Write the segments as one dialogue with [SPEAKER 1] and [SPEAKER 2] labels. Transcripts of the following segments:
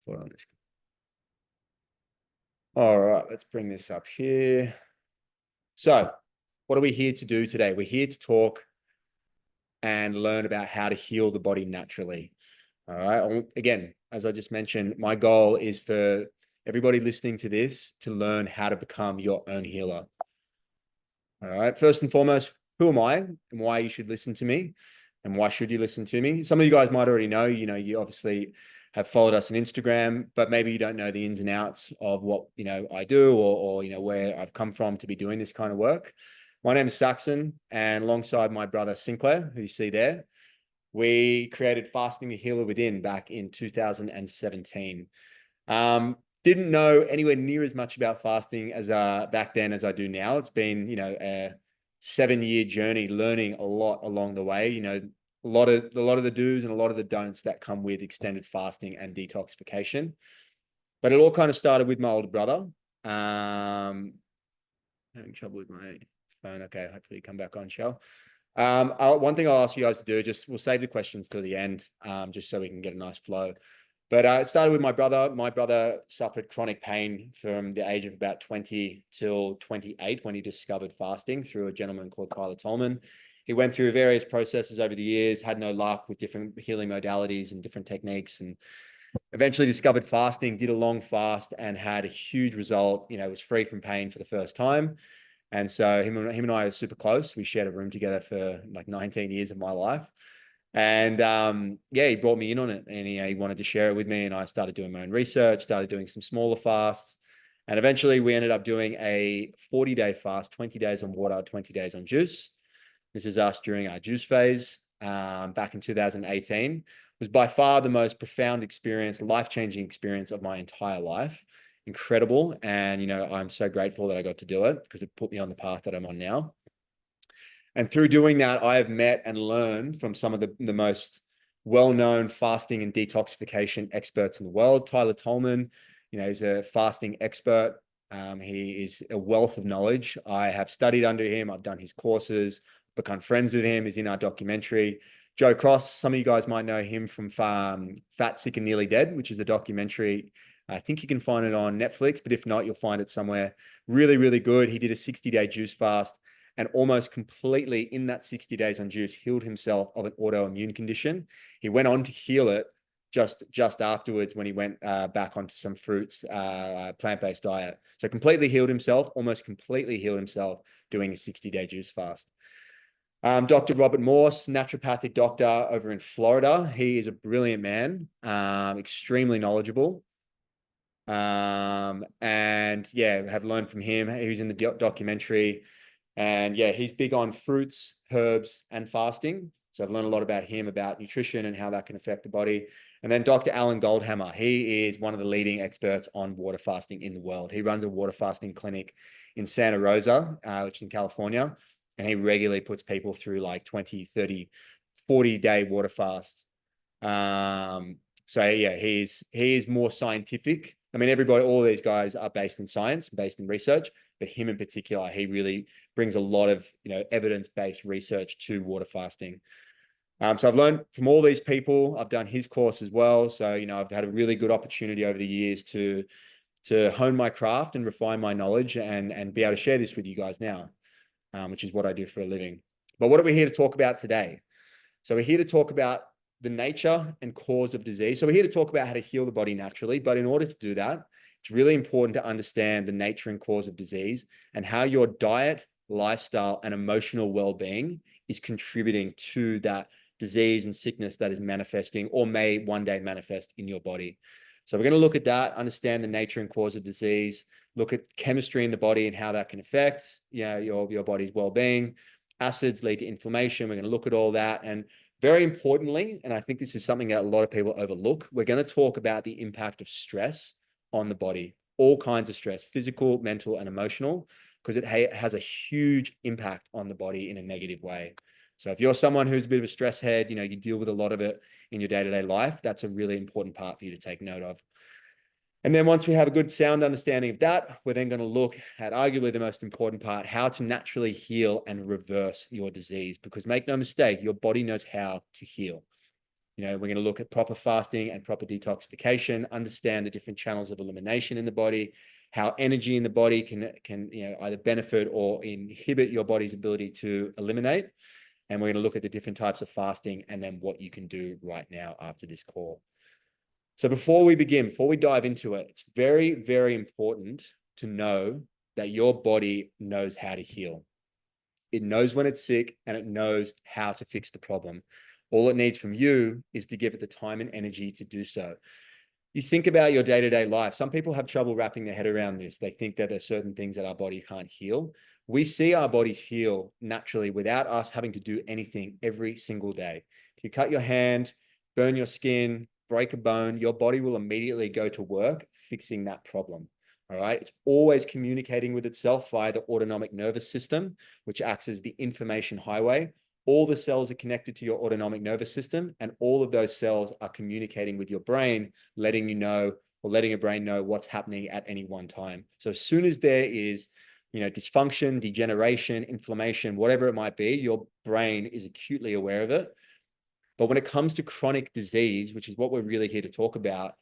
[SPEAKER 1] Hold on. All right, let's bring this up here. So, what are we here to do today? We're here to talk and learn about how to heal the body naturally. All right. Again, as I just mentioned, my goal is for everybody listening to this to learn how to become your own healer. All right. First and foremost, who am I and why you should listen to me and why should you listen to me? Some of you guys might already know, you obviously have followed us on Instagram, but maybe you don't know the ins and outs of what, I do or where I've come from to be doing this kind of work. My name is Saxon, and alongside my brother Sinclair, who you see there, we created Fasting the Healer Within back in 2017. Didn't know anywhere near as much about fasting as back then as I do now. It's been, a 7-year journey, learning a lot along the way. A lot of the do's and a lot of the don'ts that come with extended fasting and detoxification. But it all kind of started with my older brother. Having trouble with my phone. Okay, hopefully you come back on, Shell. One thing I'll ask you guys to do, we'll save the questions till the end, just so we can get a nice flow. But it started with my brother. My brother suffered chronic pain from the age of about 20 till 28 when he discovered fasting through a gentleman called Tyler Tolman. He went through various processes over the years, had no luck with different healing modalities and different techniques, and eventually discovered fasting, did a long fast and had a huge result, was free from pain for the first time. And so him and I are super close. We shared a room together for like 19 years of my life. And he brought me in on it, and he wanted to share it with me. And I started doing my own research, started doing some smaller fasts. And eventually we ended up doing a 40-day fast, 20 days on water, 20 days on juice. This is us during our juice phase back in 2018. It was by far the most profound experience, life-changing experience of my entire life. Incredible. And, I'm so grateful that I got to do it because it put me on the path that I'm on now. And through doing that, I have met and learned from some of the most well-known fasting and detoxification experts in the world. Tyler Tolman, he's a fasting expert. He is a wealth of knowledge. I have studied under him. I've done his courses, become friends with him. He's in our documentary. Joe Cross, some of you guys might know him from Fat, Sick, and Nearly Dead, which is a documentary. I think you can find it on Netflix, but if not, you'll find it somewhere. Really, really good. He did a 60-day juice fast and almost completely in that 60 days on juice healed himself of an autoimmune condition. He went on to heal it just afterwards when he went back onto some fruits, plant-based diet. So completely healed himself, almost completely healed himself doing a 60-day juice fast. Dr. Robert Morse, naturopathic doctor over in Florida. He is a brilliant man, extremely knowledgeable. And have learned from him. He was in the documentary. And he's big on fruits, herbs, and fasting. So I've learned a lot about him, about nutrition and how that can affect the body. And then Dr. Alan Goldhammer, he is one of the leading experts on water fasting in the world. He runs a water fasting clinic in Santa Rosa, which is in California. And he regularly puts people through like 20, 30, 40-day water fasts. He's more scientific. I mean, all these guys are based in science, based in research, but him in particular, he really brings a lot of, evidence-based research to water fasting. So I've learned from all these people. I've done his course as well. So, I've had a really good opportunity over the years to hone my craft and refine my knowledge and be able to share this with you guys now, which is what I do for a living. But what are we here to talk about today? So we're here to talk about the nature and cause of disease. So we're here to talk about how to heal the body naturally. But in order to do that, it's really important to understand the nature and cause of disease and how your diet, lifestyle, and emotional well-being is contributing to that disease and sickness that is manifesting or may one day manifest in your body. So we're going to look at that, understand the nature and cause of disease, look at chemistry in the body and how that can affect your body's well-being. Acids lead to inflammation. We're going to look at all that. And very importantly, and I think this is something that a lot of people overlook, we're going to talk about the impact of stress on the body, all kinds of stress, physical, mental, and emotional, because it has a huge impact on the body in a negative way. So if you're someone who's a bit of a stress head, you deal with a lot of it in your day-to-day life, that's a really important part for you to take note of. And then once we have a good sound understanding of that, we're then going to look at arguably the most important part, how to naturally heal and reverse your disease. Because make no mistake, your body knows how to heal. We're going to look at proper fasting and proper detoxification, understand the different channels of elimination in the body, how energy in the body can either benefit or inhibit your body's ability to eliminate. And we're going to look at the different types of fasting and then what you can do right now after this call. So before we dive into it, it's very, very important to know that your body knows how to heal. It knows when it's sick and it knows how to fix the problem. All it needs from you is to give it the time and energy to do so. You think about your day-to-day life. Some people have trouble wrapping their head around this. They think that there's certain things that our body can't heal. We see our bodies heal naturally without us having to do anything every single day. If you cut your hand, burn your skin, break a bone, your body will immediately go to work fixing that problem. All right. It's always communicating with itself via the autonomic nervous system, which acts as the information highway. All the cells are connected to your autonomic nervous system, and all of those cells are communicating with your brain, letting you know, or letting your brain know what's happening at any one time. So as soon as there is, dysfunction, degeneration, inflammation, whatever it might be, your brain is acutely aware of it. But when it comes to chronic disease, which is what we're really here to talk about,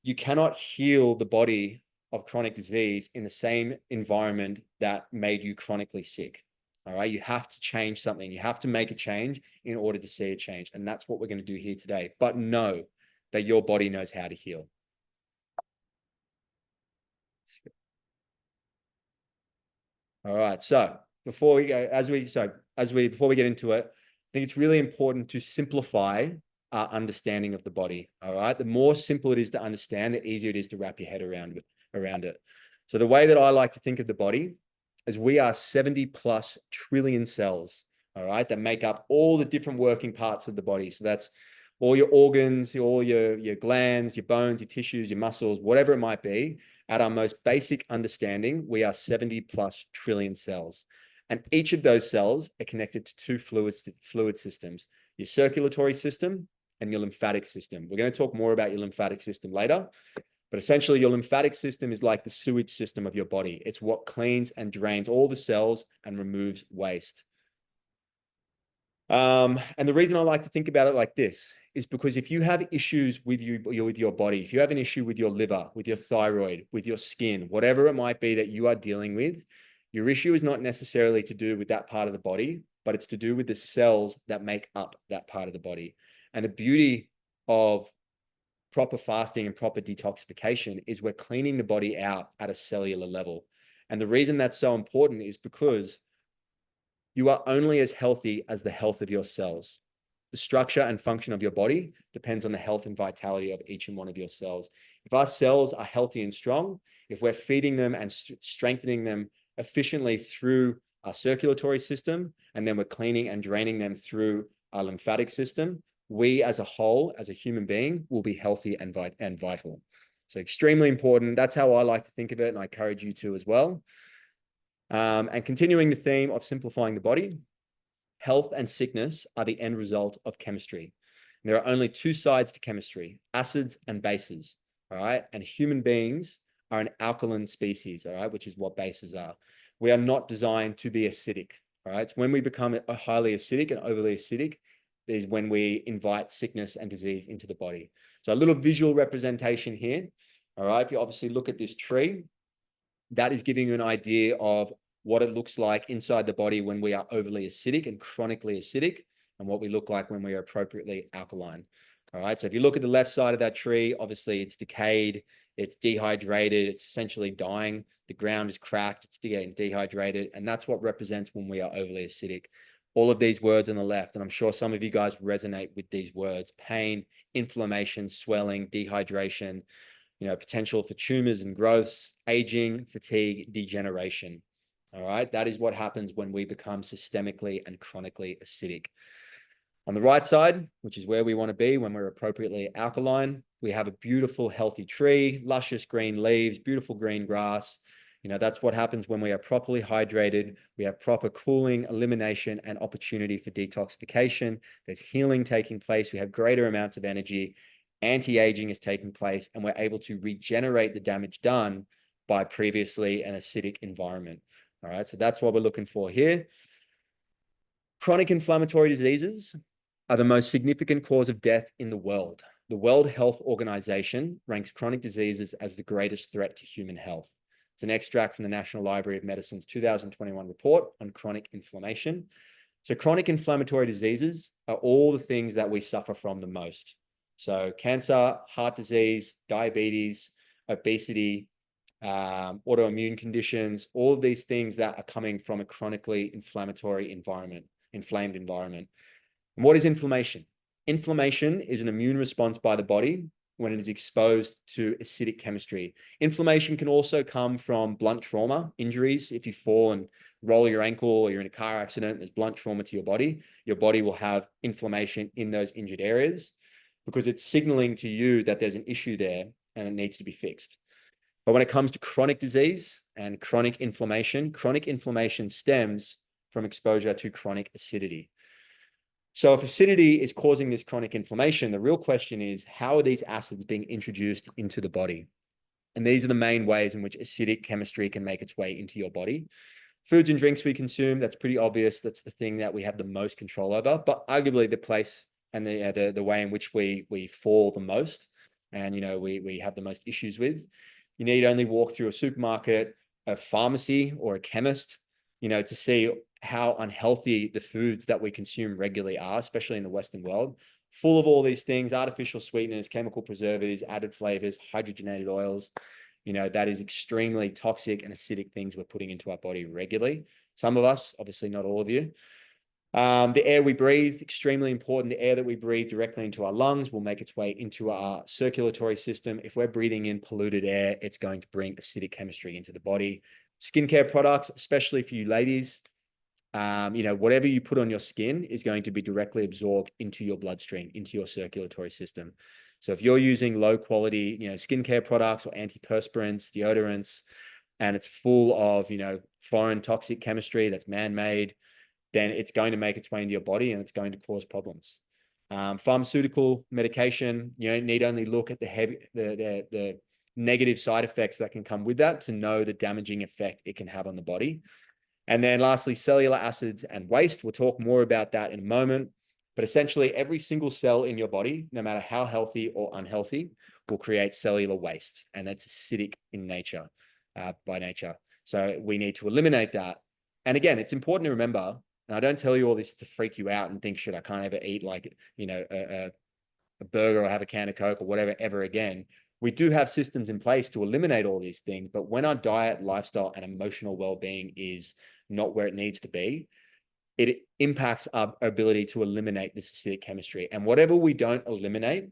[SPEAKER 1] you cannot heal the body of chronic disease in the same environment that made you chronically sick. All right. You have to change something. You have to make a change in order to see a change. And that's what we're going to do here today. But know that your body knows how to heal. All right. So before we get into it, I think it's really important to simplify our understanding of the body. All right. The more simple it is to understand, the easier it is to wrap your head around it. So the way that I like to think of the body is we are 70 plus trillion cells, all right, that make up all the different working parts of the body. So that's all your organs, all your glands, your bones, your tissues, your muscles, whatever it might be. At our most basic understanding, we are 70 plus trillion cells. And each of those cells are connected to two fluid systems, your circulatory system and your lymphatic system. We're going to talk more about your lymphatic system later. But essentially, your lymphatic system is like the sewage system of your body. It's what cleans and drains all the cells and removes waste. And the reason I like to think about it like this is because if you have issues with your body, if you have an issue with your liver, with your thyroid, with your skin, whatever it might be that you are dealing with, your issue is not necessarily to do with that part of the body, but it's to do with the cells that make up that part of the body. And the beauty of proper fasting and proper detoxification is we're cleaning the body out at a cellular level. And the reason that's so important is because you are only as healthy as the health of your cells. The structure and function of your body depends on the health and vitality of each and one of your cells. If our cells are healthy and strong, if we're feeding them and strengthening them efficiently through our circulatory system, and then we're cleaning and draining them through our lymphatic system, we as a whole, as a human being, will be healthy and vital. So extremely important. That's how I like to think of it, and I encourage you to as well. And continuing the theme of simplifying the body, health and sickness are the end result of chemistry. And there are only two sides to chemistry, acids and bases, all right? And human beings are an alkaline species, all right, which is what bases are. We are not designed to be acidic, all right? It's when we become highly acidic and overly acidic is when we invite sickness and disease into the body. So a little visual representation here. All right, if you obviously look at this tree, that is giving you an idea of what it looks like inside the body when we are overly acidic and chronically acidic, and what we look like when we are appropriately alkaline. All right, so if you look at the left side of that tree, obviously it's decayed, it's dehydrated, it's essentially dying. The ground is cracked, it's getting dehydrated, and that's what represents when we are overly acidic. All of these words on the left, and I'm sure some of you guys resonate with these words: pain, inflammation, swelling, dehydration, potential for tumors and growths, aging, fatigue, degeneration. All right, that is what happens when we become systemically and chronically acidic. On the right side, which is where we want to be when we're appropriately alkaline, we have a beautiful, healthy tree, luscious green leaves, beautiful green grass. That's what happens when we are properly hydrated. We have proper cooling, elimination, and opportunity for detoxification. There's healing taking place. We have greater amounts of energy. Anti-aging is taking place, and we're able to regenerate the damage done by previously an acidic environment. All right, so that's what we're looking for here. Chronic inflammatory diseases are the most significant cause of death in the world. The World Health Organization ranks chronic diseases as the greatest threat to human health. It's an extract from the National Library of Medicine's 2021 report on chronic inflammation. So chronic inflammatory diseases are all the things that we suffer from the most. So cancer, heart disease, diabetes, obesity, autoimmune conditions, all of these things that are coming from a chronically inflammatory environment, inflamed environment. And what is inflammation? Inflammation is an immune response by the body when it is exposed to acidic chemistry. Inflammation can also come from blunt trauma, injuries. If you fall and roll your ankle or you're in a car accident, there's blunt trauma to your body will have inflammation in those injured areas because it's signaling to you that there's an issue there and it needs to be fixed. But when it comes to chronic disease and chronic inflammation stems from exposure to chronic acidity. So if acidity is causing this chronic inflammation, the real question is, how are these acids being introduced into the body? And these are the main ways in which acidic chemistry can make its way into your body. Foods and drinks we consume, that's pretty obvious. That's the thing that we have the most control over, but arguably the place and the way in which we fall the most and, we have the most issues with. You need only walk through a supermarket, a pharmacy, or a chemist, to see how unhealthy the foods that we consume regularly are, especially in the Western world, full of all these things, artificial sweeteners, chemical preservatives, added flavors, hydrogenated oils, that is extremely toxic and acidic things we're putting into our body regularly. Some of us, obviously not all of you. The air we breathe, extremely important. The air that we breathe directly into our lungs will make its way into our circulatory system. If we're breathing in polluted air, it's going to bring acidic chemistry into the body. Skincare products, especially for you ladies, whatever you put on your skin is going to be directly absorbed into your bloodstream, into your circulatory system. So if you're using low quality, skincare products or antiperspirants, deodorants, and it's full of, foreign toxic chemistry that's man-made, then it's going to make its way into your body and it's going to cause problems. Pharmaceutical medication, need only look at the negative side effects that can come with that to know the damaging effect it can have on the body. And then lastly, cellular acids and waste. We'll talk more about that in a moment. But essentially, every single cell in your body, no matter how healthy or unhealthy, will create cellular waste. And that's acidic in nature, by nature. So we need to eliminate that. And again, it's important to remember, and I don't tell you all this to freak you out and think, shit, I can't ever eat like, a burger or have a can of Coke or whatever ever again. We do have systems in place to eliminate all these things. But when our diet, lifestyle, and emotional well-being is not where it needs to be, it impacts our ability to eliminate this acidic chemistry. And whatever we don't eliminate,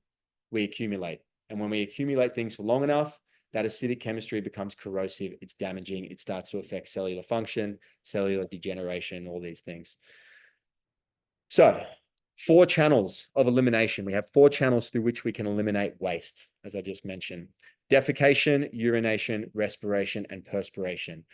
[SPEAKER 1] we accumulate. And when we accumulate things for long enough, that acidic chemistry becomes corrosive, it's damaging, it starts to affect cellular function, cellular degeneration, all these things. So 4 channels of elimination. We have 4 channels through which we can eliminate waste, as I just mentioned. Defecation, urination, respiration, and perspiration.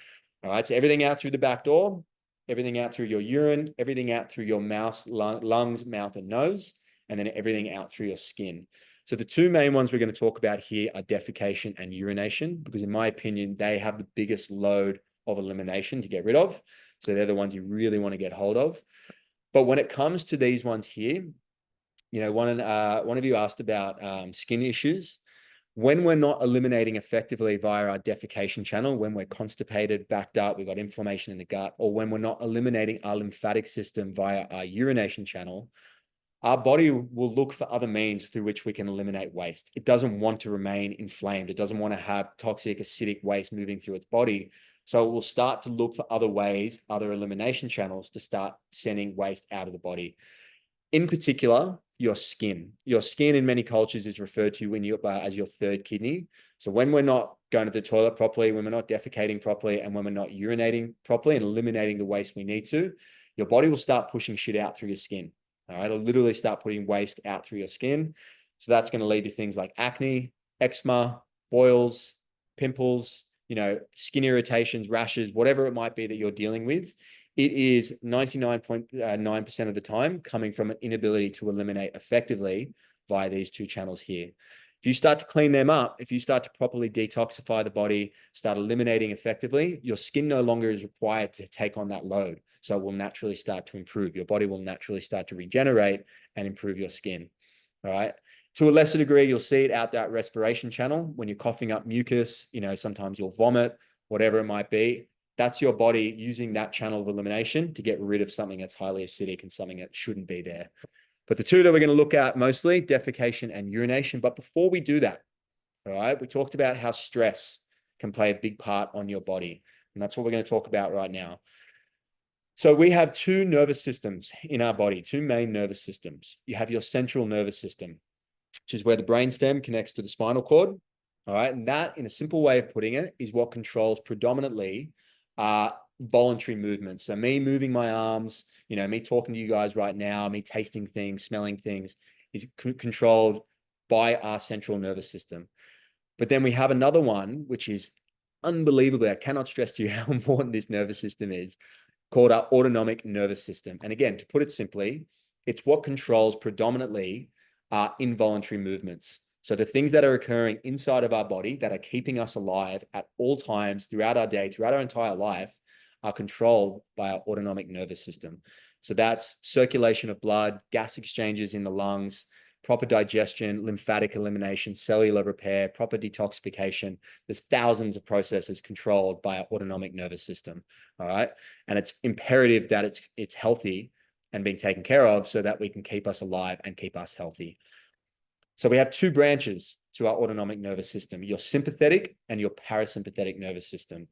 [SPEAKER 1] All right, so everything out through the back door, everything out through your urine, everything out through your mouth, lungs, mouth, and nose, and then everything out through your skin. So the 2 main ones we're going to talk about here are defecation and urination, because in my opinion, they have the biggest load of elimination to get rid of. So they're the ones you really want to get hold of. But when it comes to these ones here, one of you asked about skin issues. When we're not eliminating effectively via our defecation channel, when we're constipated, backed up, we've got inflammation in the gut, or when we're not eliminating our lymphatic system via our urination channel, our body will look for other means through which we can eliminate waste. It doesn't want to remain inflamed. It doesn't want to have toxic, acidic waste moving through its body. So it will start to look for other ways, other elimination channels to start sending waste out of the body. In particular, your skin. Your skin in many cultures is referred to as your 3rd kidney. So when we're not going to the toilet properly, when we're not defecating properly, and when we're not urinating properly and eliminating the waste we need to, your body will start pushing shit out through your skin. All right, it'll literally start putting waste out through your skin. So that's going to lead to things like acne, eczema, boils, pimples, skin irritations, rashes, whatever it might be that you're dealing with. It is 99.9% of the time coming from an inability to eliminate effectively via these 2 channels here. If you start to clean them up, if you start to properly detoxify the body, start eliminating effectively, your skin no longer is required to take on that load. So it will naturally start to improve. Your body will naturally start to regenerate and improve your skin. All right. To a lesser degree, you'll see it out that respiration channel when you're coughing up mucus. Sometimes you'll vomit, whatever it might be. That's your body using that channel of elimination to get rid of something that's highly acidic and something that shouldn't be there. But the two that we're going to look at mostly, defecation and urination. But before we do that, all right, we talked about how stress can play a big part on your body. And that's what we're going to talk about right now. So we have two nervous systems in our body, two main nervous systems. You have your central nervous system, which is where the brainstem connects to the spinal cord. All right. And that, in a simple way of putting it, is what controls predominantly voluntary movements. So me moving my arms, me talking to you guys right now, me tasting things, smelling things, is controlled by our central nervous system. But then we have another one, which is unbelievable. I cannot stress to you how important this nervous system is, called our autonomic nervous system. And again, to put it simply, it's what controls predominantly our involuntary movements. So the things that are occurring inside of our body that are keeping us alive at all times throughout our day, throughout our entire life, are controlled by our autonomic nervous system. So that's circulation of blood, gas exchanges in the lungs, proper digestion, lymphatic elimination, cellular repair, proper detoxification. There's thousands of processes controlled by our autonomic nervous system. All right. And it's imperative that it's healthy and being taken care of so that we can keep us alive and keep us healthy. So we have two branches to our autonomic nervous system, your sympathetic and your parasympathetic nervous system.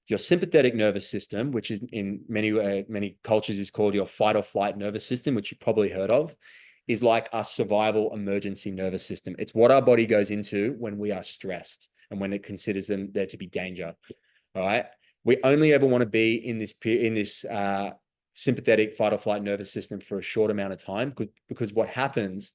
[SPEAKER 1] Your sympathetic nervous system, which is in many cultures is called your fight or flight nervous system, which you've probably heard of, is like our survival emergency nervous system. It's what our body goes into when we are stressed and when it considers there to be danger. All right. We only ever want to be in this sympathetic fight or flight nervous system for a short amount of time, because what happens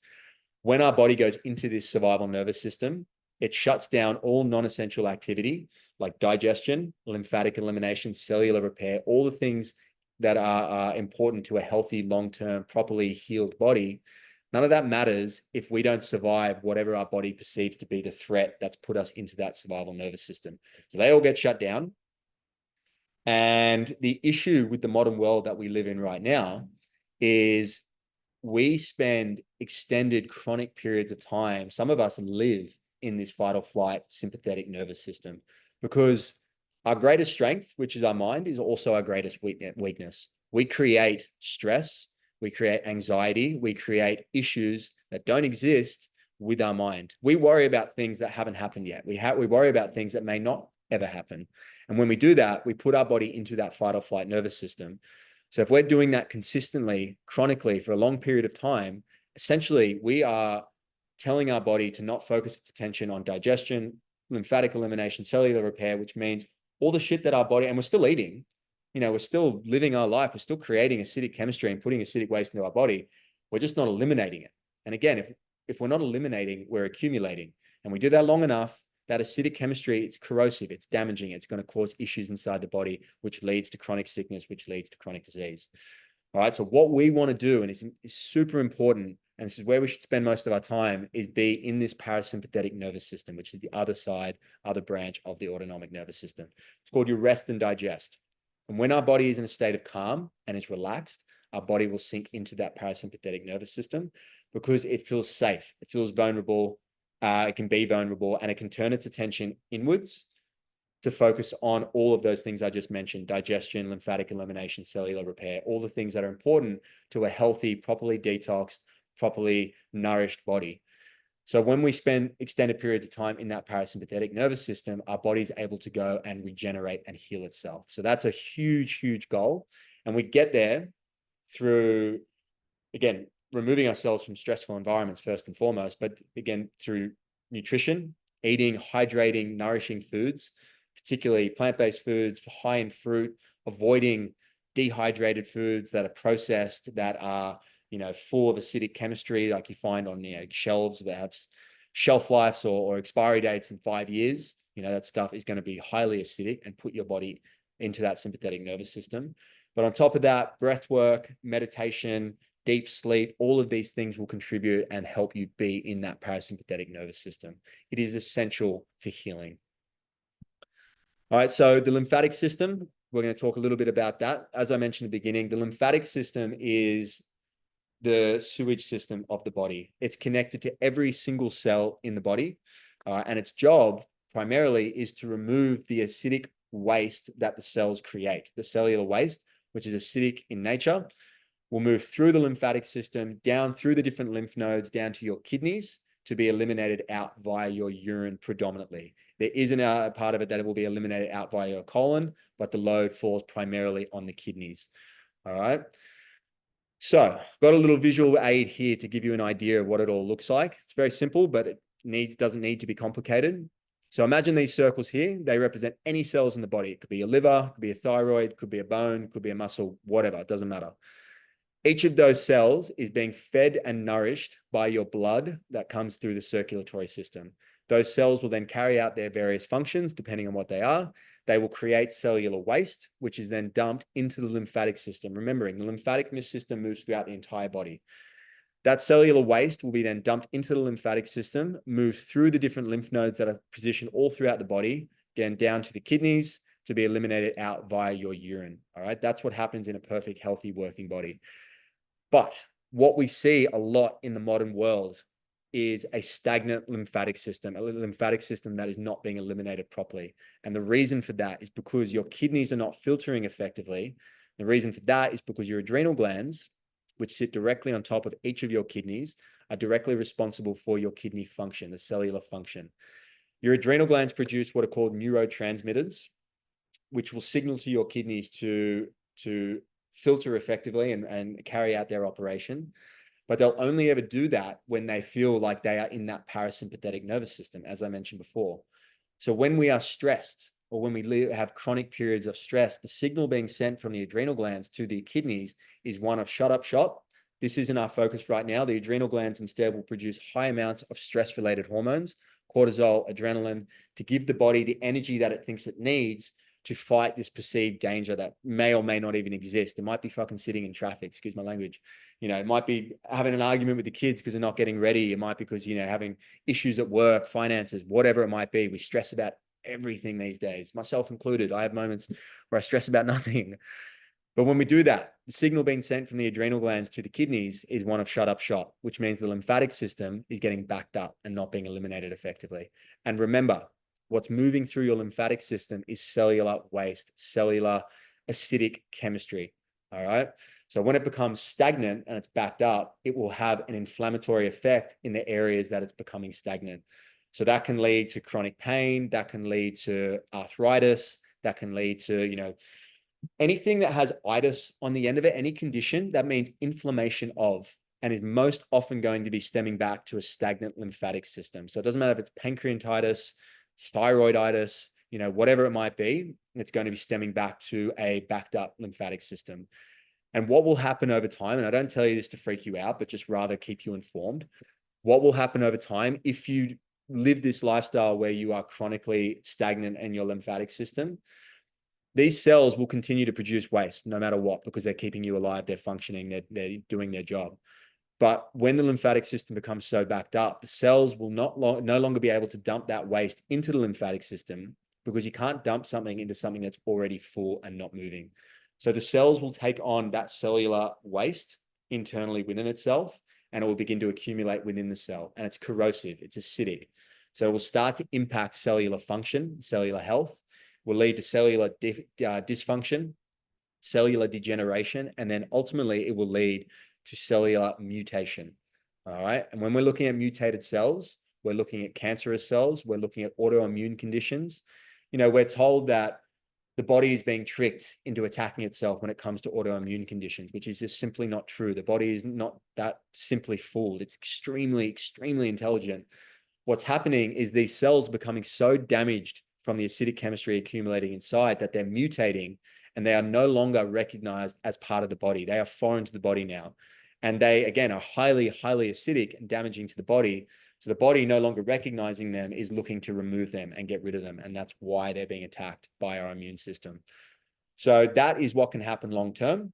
[SPEAKER 1] when our body goes into this survival nervous system, it shuts down all non-essential activity like digestion, lymphatic elimination, cellular repair, all the things that are important to a healthy, long-term, properly healed body. None of that matters if we don't survive whatever our body perceives to be the threat that's put us into that survival nervous system. So they all get shut down. And the issue with the modern world that we live in right now is we spend extended chronic periods of time. Some of us live in this fight or flight sympathetic nervous system because our greatest strength, which is our mind, is also our greatest weakness. We create stress, we create anxiety, we create issues that don't exist with our mind. We worry about things that haven't happened yet. We worry about things that may not ever happen. And when we do that, we put our body into that fight or flight nervous system. So if we're doing that consistently, chronically, for a long period of time, essentially we are telling our body to not focus its attention on digestion, lymphatic elimination, cellular repair, which means all the shit that our body, and we're still eating, we're still living our life, we're still creating acidic chemistry and putting acidic waste into our body. We're just not eliminating it. And again, if we're not eliminating, we're accumulating. And we do that long enough, that acidic chemistry, it's corrosive, it's damaging, it's going to cause issues inside the body, which leads to chronic sickness, which leads to chronic disease. All right. So what we want to do, and is super important, and this is where we should spend most of our time, is be in this parasympathetic nervous system, which is the other branch of the autonomic nervous system. It's called your rest and digest. And when our body is in a state of calm and is relaxed, our body will sink into that parasympathetic nervous system because it feels safe. It feels vulnerable. It can be vulnerable, and it can turn its attention inwards to focus on all of those things I just mentioned: digestion, lymphatic elimination, cellular repair, all the things that are important to a healthy, properly detoxed, properly nourished body. So when we spend extended periods of time in that parasympathetic nervous system, our body's able to go and regenerate and heal itself. So that's a huge, huge goal. And we get there through, again, removing ourselves from stressful environments first and foremost, but again, through nutrition, eating hydrating, nourishing foods, particularly plant-based foods, high in fruit, avoiding dehydrated foods that are processed, that are, full of acidic chemistry, like you find on, shelves that have shelf lives or expiry dates in 5 years. That stuff is going to be highly acidic and put your body into that sympathetic nervous system. But on top of that, breath work, meditation, deep sleep, all of these things will contribute and help you be in that parasympathetic nervous system. It is essential for healing. All right, so the lymphatic system, we're going to talk a little bit about that. As I mentioned at the beginning, the lymphatic system is the sewage system of the body. It's connected to every single cell in the body. And its job primarily is to remove the acidic waste that the cells create. The cellular waste, which is acidic in nature, will move through the lymphatic system, down through the different lymph nodes, down to your kidneys to be eliminated out via your urine predominantly. There isn't a part of it that it will be eliminated out via your colon, but the load falls primarily on the kidneys. All right. So got a little visual aid here to give you an idea of what it all looks like. It's very simple, but it doesn't need to be complicated. So imagine these circles here. They represent any cells in the body. It could be a liver, could be a thyroid, could be a bone, could be a muscle, whatever. It doesn't matter. Each of those cells is being fed and nourished by your blood that comes through the circulatory system. Those cells will then carry out their various functions depending on what they are. They will create cellular waste, which is then dumped into the lymphatic system. Remembering, the lymphatic system moves throughout the entire body. That cellular waste will be then dumped into the lymphatic system, move through the different lymph nodes that are positioned all throughout the body, again, down to the kidneys to be eliminated out via your urine. All right, that's what happens in a perfect, healthy, working body. But what we see a lot in the modern world is a stagnant lymphatic system, a lymphatic system that is not being eliminated properly. And the reason for that is because your kidneys are not filtering effectively. The reason for that is because your adrenal glands, which sit directly on top of each of your kidneys, are directly responsible for your kidney function, the cellular function. Your adrenal glands produce what are called neurotransmitters, which will signal to your kidneys to filter effectively and carry out their operation. But they'll only ever do that when they feel like they are in that parasympathetic nervous system, as I mentioned before. So when we are stressed or when we have chronic periods of stress, the signal being sent from the adrenal glands to the kidneys is one of shut up shop. This isn't our focus right now. The adrenal glands instead will produce high amounts of stress-related hormones, cortisol, adrenaline, to give the body the energy that it thinks it needs to fight this perceived danger that may or may not even exist. It might be fucking sitting in traffic, excuse my language. You know, it might be having an argument with the kids because they're not getting ready. It might be because, you know, having issues at work, finances, whatever it might be. We stress about everything these days, myself included. I have moments where I stress about nothing. But when we do that, the signal being sent from the adrenal glands to the kidneys is one of shut up shop, which means the lymphatic system is getting backed up and not being eliminated effectively. And remember, what's moving through your lymphatic system is cellular waste, cellular acidic chemistry. All right. So when it becomes stagnant and it's backed up, it will have an inflammatory effect in the areas that it's becoming stagnant. So that can lead to chronic pain, that can lead to arthritis, that can lead to, you know, anything that has itis on the end of it, any condition, that means inflammation of, and is most often going to be stemming back to a stagnant lymphatic system. So it doesn't matter if it's pancreatitis, thyroiditis, you know, whatever it might be, it's going to be stemming back to a backed up lymphatic system. And what will happen over time, and I don't tell you this to freak you out, but just rather keep you informed, what will happen over time if you live this lifestyle where you are chronically stagnant in your lymphatic system, these cells will continue to produce waste no matter what, because they're keeping you alive, they're functioning, they're doing their job. But when the lymphatic system becomes so backed up, the cells will no longer be able to dump that waste into the lymphatic system, because you can't dump something into something that's already full and not moving. So the cells will take on that cellular waste internally within itself, and it will begin to accumulate within the cell. And it's corrosive, it's acidic. So it will start to impact cellular function, cellular health, will lead to cellular dysfunction, cellular degeneration, and then ultimately it will lead to cellular mutation. All right. And when we're looking at mutated cells, we're looking at cancerous cells, we're looking at autoimmune conditions. You know, we're told that the body is being tricked into attacking itself when it comes to autoimmune conditions, which is just simply not true. The body is not that simply fooled. It's extremely, extremely intelligent. What's happening is these cells becoming so damaged from the acidic chemistry accumulating inside that they're mutating, and they are no longer recognized as part of the body. They are foreign to the body now. And they, again, are highly, highly acidic and damaging to the body. So the body, no longer recognizing them, is looking to remove them and get rid of them. And that's why they're being attacked by our immune system. So that is what can happen long term.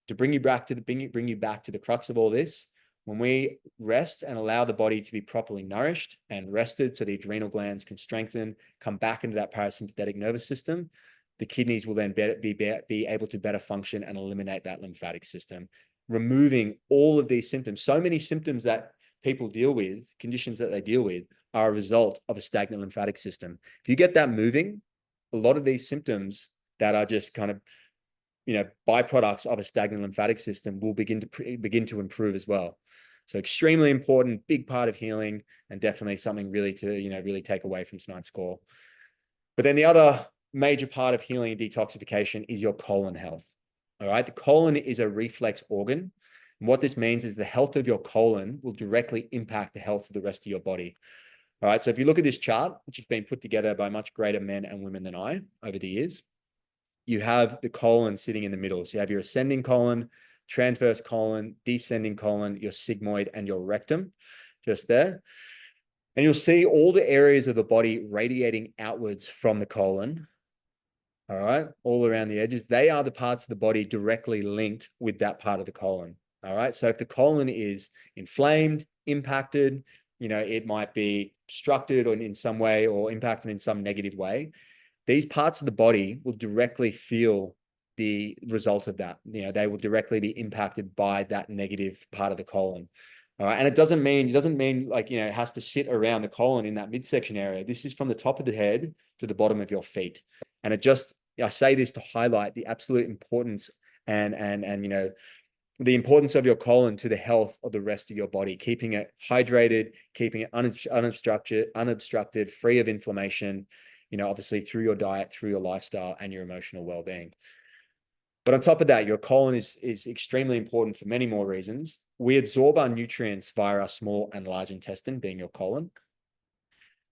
[SPEAKER 1] To bring you back to the crux of all this, when we rest and allow the body to be properly nourished and rested so the adrenal glands can strengthen, come back into that parasympathetic nervous system, the kidneys will then be able to better function and eliminate that lymphatic system, removing all of these symptoms. So many symptoms that people deal with, conditions that they deal with, are a result of a stagnant lymphatic system. If you get that moving, a lot of these symptoms that are just kind of, byproducts of a stagnant lymphatic system will begin to improve as well. So extremely important, big part of healing, and definitely something really to, really take away from tonight's call. But then the other major part of healing and detoxification is your colon health. All right. The colon is a reflex organ. And what this means is the health of your colon will directly impact the health of the rest of your body. All right. So if you look at this chart, which has been put together by much greater men and women than I over the years, you have the colon sitting in the middle. So you have your ascending colon, transverse colon, descending colon, your sigmoid, and your rectum just there. And you'll see all the areas of the body radiating outwards from the colon. All right, all around the edges. They are the parts of the body directly linked with that part of the colon. All right, so if the colon is inflamed, impacted, it might be obstructed or in some way or impacted in some negative way, these parts of the body will directly feel the result of that. They will directly be impacted by that negative part of the colon. All right. And it doesn't mean like, it has to sit around the colon in that midsection area. This is from the top of the head to the bottom of your feet. And I say this to highlight the absolute importance and the importance of your colon to the health of the rest of your body, keeping it hydrated, keeping it unobstructed, free of inflammation, obviously through your diet, through your lifestyle, and your emotional well-being. But on top of that, your colon is extremely important for many more reasons. We absorb our nutrients via our small and large intestine, being your colon.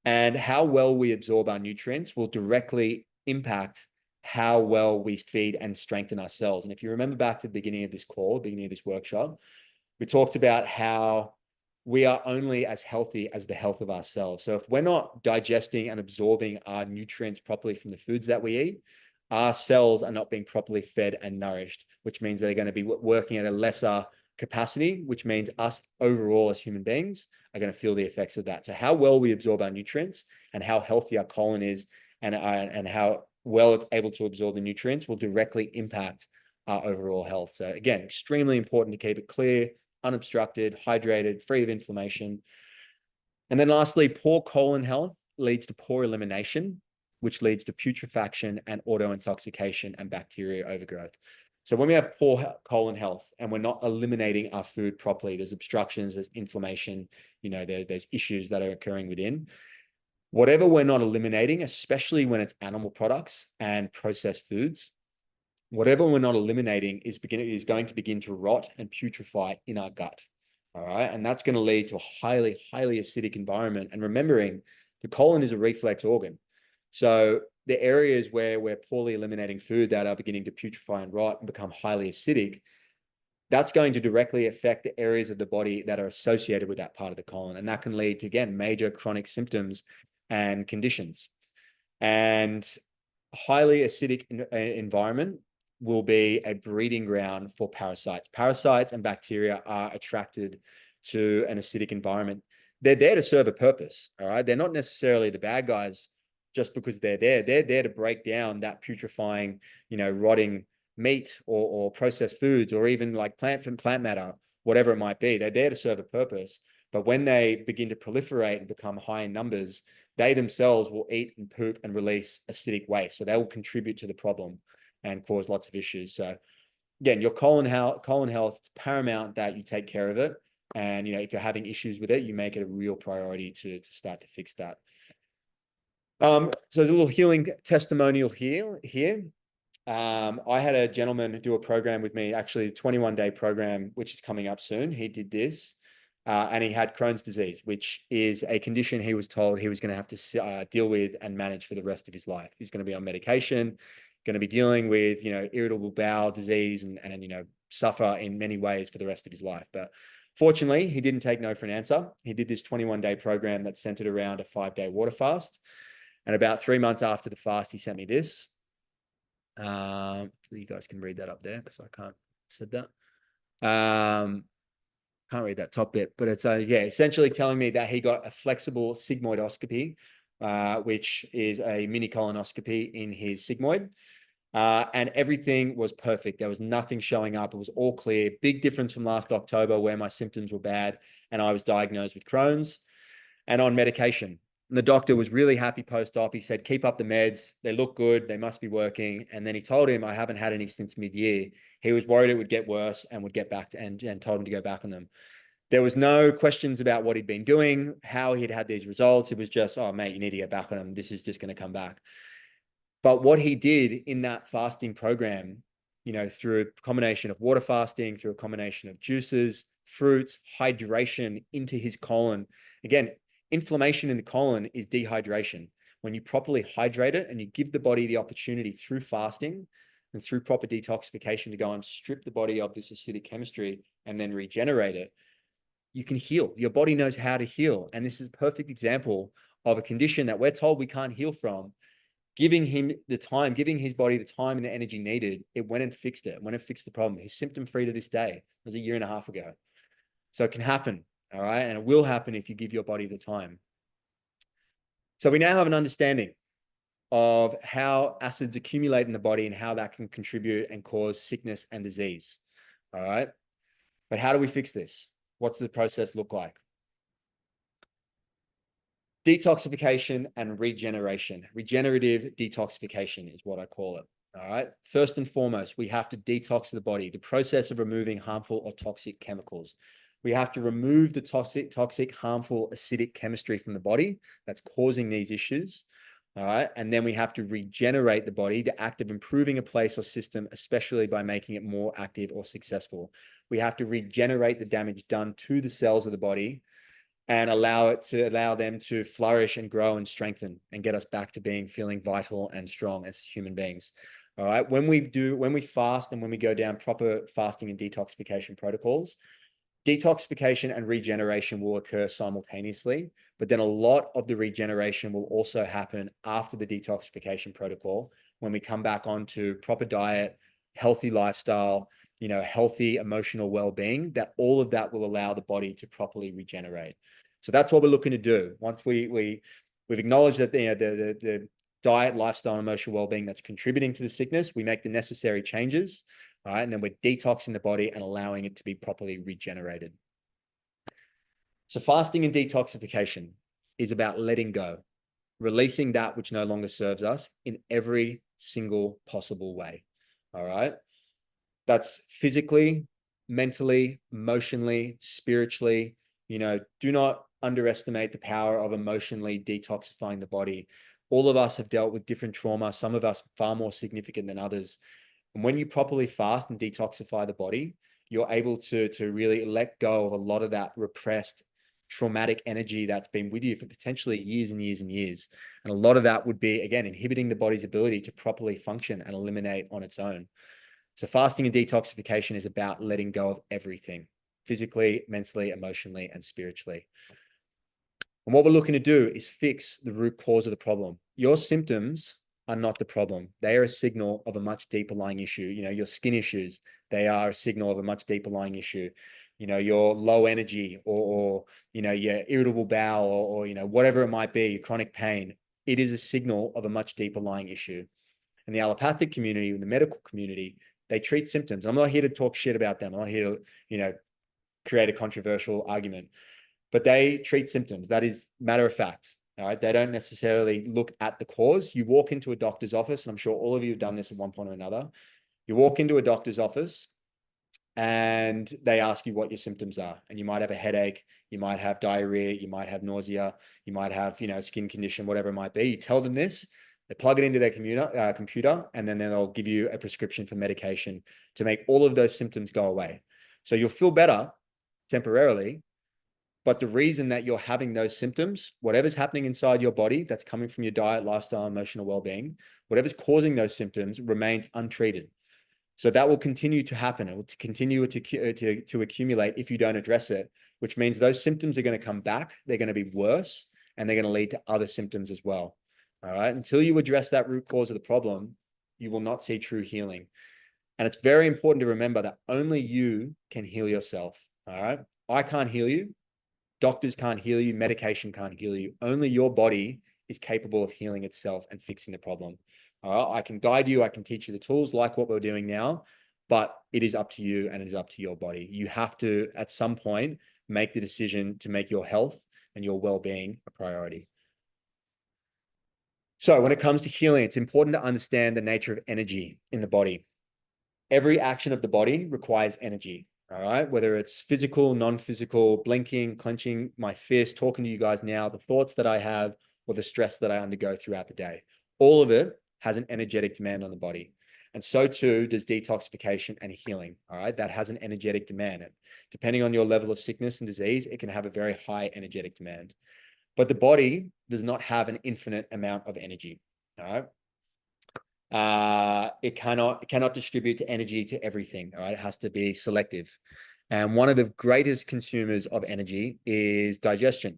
[SPEAKER 1] And how well we absorb our nutrients will directly impact how well we feed and strengthen our cells. And if you remember back to the beginning of this call, beginning of this workshop, we talked about how we are only as healthy as the health of our cells. So if we're not digesting and absorbing our nutrients properly from the foods that we eat, our cells are not being properly fed and nourished, which means they're going to be working at a lesser capacity, which means us overall as human beings are going to feel the effects of that. So how well we absorb our nutrients and how healthy our colon is and how well it's able to absorb the nutrients will directly impact our overall health. So again, extremely important to keep it clear, unobstructed, hydrated, free of inflammation. And then lastly, poor colon health leads to poor elimination, which leads to putrefaction and auto-intoxication and bacteria overgrowth. So when we have poor colon health and we're not eliminating our food properly, there's obstructions, there's inflammation, there's issues that are occurring within. Whatever we're not eliminating, especially when it's animal products and processed foods, whatever we're not eliminating is going to begin to rot and putrefy in our gut. All right. And that's going to lead to a highly, highly acidic environment. And remembering the colon is a reflex organ. So the areas where we're poorly eliminating food that are beginning to putrefy and rot and become highly acidic, that's going to directly affect the areas of the body that are associated with that part of the colon. And that can lead to, again, major chronic symptoms and conditions. And highly acidic environment will be a breeding ground for parasites. Parasites and bacteria are attracted to an acidic environment. They're there to serve a purpose, all right? They're not necessarily the bad guys just because they're there. They're there to break down that putrefying, rotting meat or processed foods or even like plant matter, whatever it might be. They're there to serve a purpose. But when they begin to proliferate and become high in numbers, they themselves will eat and poop and release acidic waste. So they will contribute to the problem and cause lots of issues. So again, your colon health, it's paramount that you take care of it. And, if you're having issues with it, you make it a real priority to start to fix that. So there's a little healing testimonial here. I had a gentleman do a program with me, actually a 21-day program, which is coming up soon. He did this. And he had Crohn's disease, which is a condition he was told he was going to have to deal with and manage for the rest of his life. He's going to be on medication, going to be dealing with, irritable bowel disease and suffer in many ways for the rest of his life. But fortunately, he didn't take no for an answer. He did this 21-day program that centered around a 5-day water fast. And about 3 months after the fast, he sent me this. You guys can read that up there because I can't said that. Can't read that top bit, but it's essentially telling me that he got a flexible sigmoidoscopy which is a mini colonoscopy in his sigmoid. And everything was perfect. There was nothing showing up. It was all clear. Big difference from last October where my symptoms were bad and I was diagnosed with Crohn's and on medication. And the doctor was really happy post-op. He said, keep up the meds. They look good. They must be working. And then he told him, I haven't had any since mid-year. He was worried it would get worse and would get back to, and told him to go back on them. There was no questions about what he'd been doing, how he'd had these results. It was just, oh, mate, you need to get back on them. This is just going to come back. But what he did in that fasting program, through a combination of water fasting, through a combination of juices, fruits, hydration into his colon. Again, inflammation in the colon is dehydration. When you properly hydrate it and you give the body the opportunity through fasting and through proper detoxification to go and strip the body of this acidic chemistry and then regenerate it, you can heal. Your body knows how to heal. And this is a perfect example of a condition that we're told we can't heal from. Giving him the time, giving his body the time and the energy needed, it went and fixed it. It went and fixed the problem. He's symptom-free to this day. It was a year and a half ago. So it can happen, all right? And it will happen if you give your body the time. So we now have an understanding of how acids accumulate in the body and how that can contribute and cause sickness and disease, all right? But how do we fix this? What's the process look like? Detoxification and regeneration. Regenerative detoxification is what I call it. All right. First and foremost, we have to detox the body, the process of removing harmful or toxic chemicals. We have to remove the toxic, harmful, acidic chemistry from the body that's causing these issues. All right. And then we have to regenerate the body, the act of improving a place or system, especially by making it more active or successful. We have to regenerate the damage done to the cells of the body and allow them to flourish and grow and strengthen and get us back to feeling vital and strong as human beings. All right. When we fast and when we go down proper fasting and detoxification protocols, detoxification and regeneration will occur simultaneously, but then a lot of the regeneration will also happen after the detoxification protocol when we come back onto proper diet, healthy lifestyle, healthy emotional well-being, that all of that will allow the body to properly regenerate. So that's what we're looking to do. Once we've acknowledged that the diet, lifestyle, and emotional well-being that's contributing to the sickness, we make the necessary changes, all right, and then we're detoxing the body and allowing it to be properly regenerated. So fasting and detoxification is about letting go, releasing that which no longer serves us in every single possible way. All right. That's physically, mentally, emotionally, spiritually. Do not underestimate the power of emotionally detoxifying the body. All of us have dealt with different trauma, some of us far more significant than others. And when you properly fast and detoxify the body, you're able to really let go of a lot of that repressed traumatic energy that's been with you for potentially years and years and years. And a lot of that would be, again, inhibiting the body's ability to properly function and eliminate on its own. So fasting and detoxification is about letting go of everything, physically, mentally, emotionally, and spiritually. And what we're looking to do is fix the root cause of the problem. Your symptoms are not the problem. They are a signal of a much deeper lying issue. Your skin issues, they are a signal of a much deeper lying issue. Your low energy or your irritable bowel or whatever it might be, your chronic pain, it is a signal of a much deeper lying issue. In the allopathic community, in the medical community, they treat symptoms. I'm not here to talk shit about them. I'm not here to, create a controversial argument, but they treat symptoms. That is matter of fact. All right. They don't necessarily look at the cause. You walk into a doctor's office, and I'm sure all of you have done this at one point or another. You walk into a doctor's office and they ask you what your symptoms are. And you might have a headache, you might have diarrhea, you might have nausea, you might have, skin condition, whatever it might be. You tell them this, they plug it into their computer, and then they'll give you a prescription for medication to make all of those symptoms go away. So you'll feel better temporarily, but the reason that you're having those symptoms, whatever's happening inside your body that's coming from your diet, lifestyle, emotional well-being, whatever's causing those symptoms remains untreated. So that will continue to happen. It will continue to accumulate if you don't address it, which means those symptoms are going to come back. They're going to be worse, and they're going to lead to other symptoms as well. All right. Until you address that root cause of the problem, you will not see true healing. And it's very important to remember that only you can heal yourself. All right. I can't heal you. Doctors can't heal you. Medication can't heal you. Only your body is capable of healing itself and fixing the problem. All right. I can guide you. I can teach you the tools like what we're doing now, but it is up to you and it is up to your body. You have to, at some point, make the decision to make your health and your well-being a priority. So when it comes to healing, it's important to understand the nature of energy in the body. Every action of the body requires energy. All right. Whether it's physical, non-physical, blinking, clenching my fist, talking to you guys now, the thoughts that I have, or the stress that I undergo throughout the day, all of it has an energetic demand on the body. And so too does detoxification and healing. All right. That has an energetic demand. And depending on your level of sickness and disease, it can have a very high energetic demand. But the body does not have an infinite amount of energy. All right. It cannot distribute to energy to everything. All right. It has to be selective. And one of the greatest consumers of energy is digestion.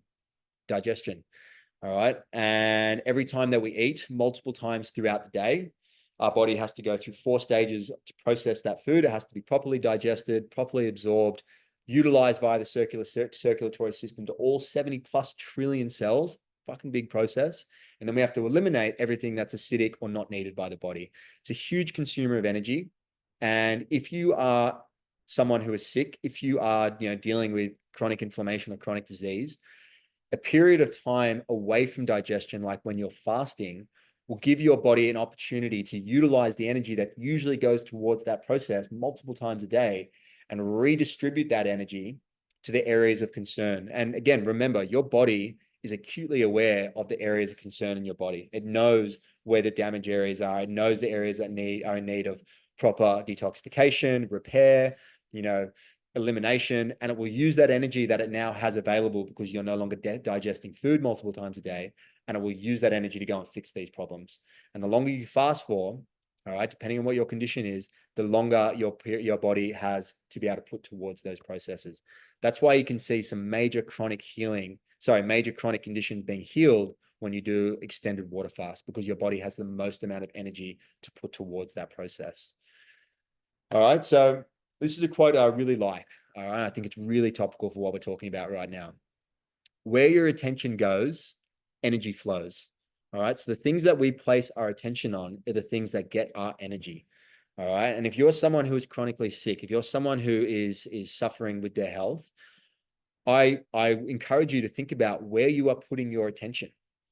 [SPEAKER 1] All right. And every time that we eat, multiple times throughout the day, our body has to go through 4 stages to process that food. It has to be properly digested, properly absorbed, utilized via the circulatory system to all 70 plus trillion cells. Fucking big process. And then we have to eliminate everything that's acidic or not needed by the body. It's a huge consumer of energy. And if you are someone who is sick, if you are dealing with chronic inflammation or chronic disease, a period of time away from digestion, like when you're fasting, will give your body an opportunity to utilize the energy that usually goes towards that process multiple times a day and redistribute that energy to the areas of concern. And again, remember, your body is acutely aware of the areas of concern in your body. It knows where the damage areas are. It knows the areas that are in need of proper detoxification, repair, elimination, and it will use that energy that it now has available because you're no longer digesting food multiple times a day, and it will use that energy to go and fix these problems. And the longer you fast for, all right, depending on what your condition is, the longer your body has to be able to put towards those processes. That's why you can see some major chronic conditions being healed when you do extended water fast, because your body has the most amount of energy to put towards that process. All right, so this is a quote I really like. All right, I think it's really topical for what we're talking about right now. Where your attention goes, energy flows. All right, so the things that we place our attention on are the things that get our energy. All right, and if you're someone who is chronically sick, if you're someone who is suffering with their health, I encourage you to think about where you are putting your attention.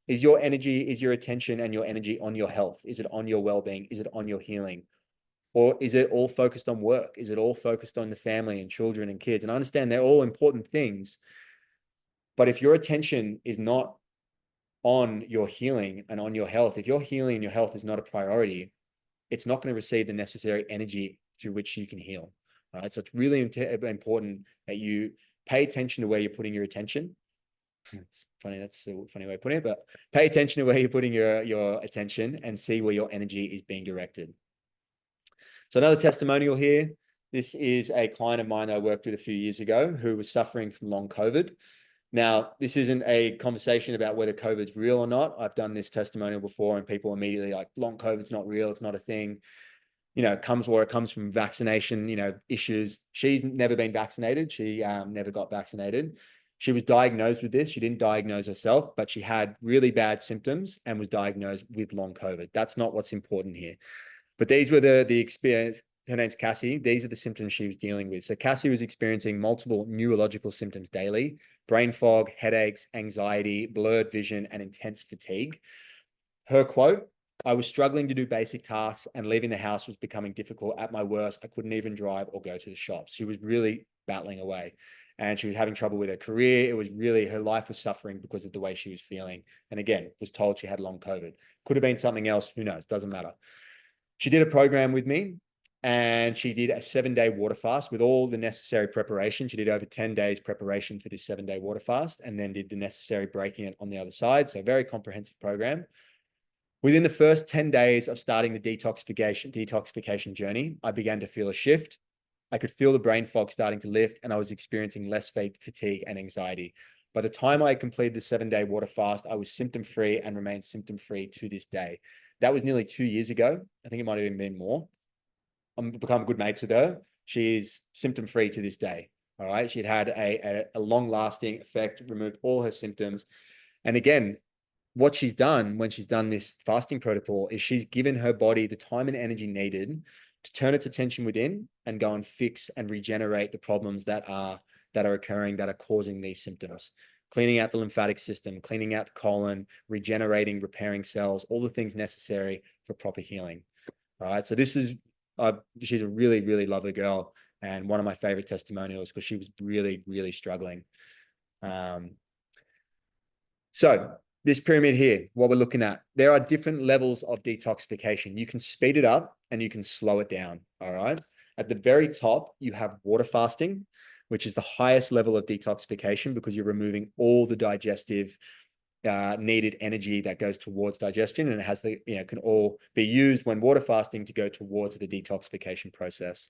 [SPEAKER 1] Is your attention and your energy on your health? Is it on your well-being? Is it on your healing? Or is it all focused on work? Is it all focused on the family and children and kids? And I understand they're all important things, but if your attention is not on your healing and on your health, if your healing and your health is not a priority, it's not going to receive the necessary energy through which you can heal. All right. So it's really important that you pay attention to where you're putting your attention. It's funny, that's a funny way of putting it, but pay attention to where you're putting your attention and see where your energy is being directed. So another testimonial here. This is a client of mine that I worked with a few years ago who was suffering from long COVID. Now, this isn't a conversation about whether COVID's real or not. I've done this testimonial before and people immediately like, long COVID's not real. It's not a thing. It comes from vaccination, issues. She's never been vaccinated. She never got vaccinated. She was diagnosed with this. She didn't diagnose herself, but she had really bad symptoms and was diagnosed with long COVID. That's not what's important here. But these were the experience. Her name's Cassie. These are the symptoms she was dealing with. So Cassie was experiencing multiple neurological symptoms daily: brain fog, headaches, anxiety, blurred vision, and intense fatigue. Her quote: "I was struggling to do basic tasks and leaving the house was becoming difficult. At my worst, I couldn't even drive or go to the shops." She was really battling away and she was having trouble with her career. It was really, her life was suffering because of the way she was feeling. And again, was told she had long COVID. Could have been something else. Who knows? Doesn't matter. She did a program with me and she did a 7-day water fast with all the necessary preparation. She did over 10 days preparation for this 7-day water fast and then did the necessary breaking it on the other side. So a very comprehensive program. Within the first 10 days of starting the detoxification journey, I began to feel a shift. I could feel the brain fog starting to lift and I was experiencing less fatigue and anxiety. By the time I completed the 7-day water fast, I was symptom-free and remained symptom-free to this day. That was nearly 2 years ago. I think it might have even been more. I've become good mates with her. She is symptom-free to this day. All right. She'd had a long-lasting effect, removed all her symptoms. And again, what she's done when she's done this fasting protocol is she's given her body the time and energy needed to turn its attention within and go and fix and regenerate the problems that are occurring, that are causing these symptoms. Cleaning out the lymphatic system, cleaning out the colon, regenerating, repairing cells, all the things necessary for proper healing. All right. So this is, she's a really, really lovely girl and one of my favorite testimonials because she was really, really struggling. So this pyramid here, what we're looking at, there are different levels of detoxification. You can speed it up and you can slow it down. All right. At the very top, you have water fasting, which is the highest level of detoxification because you're removing all the digestive needed energy that goes towards digestion, and it has the, can all be used when water fasting to go towards the detoxification process.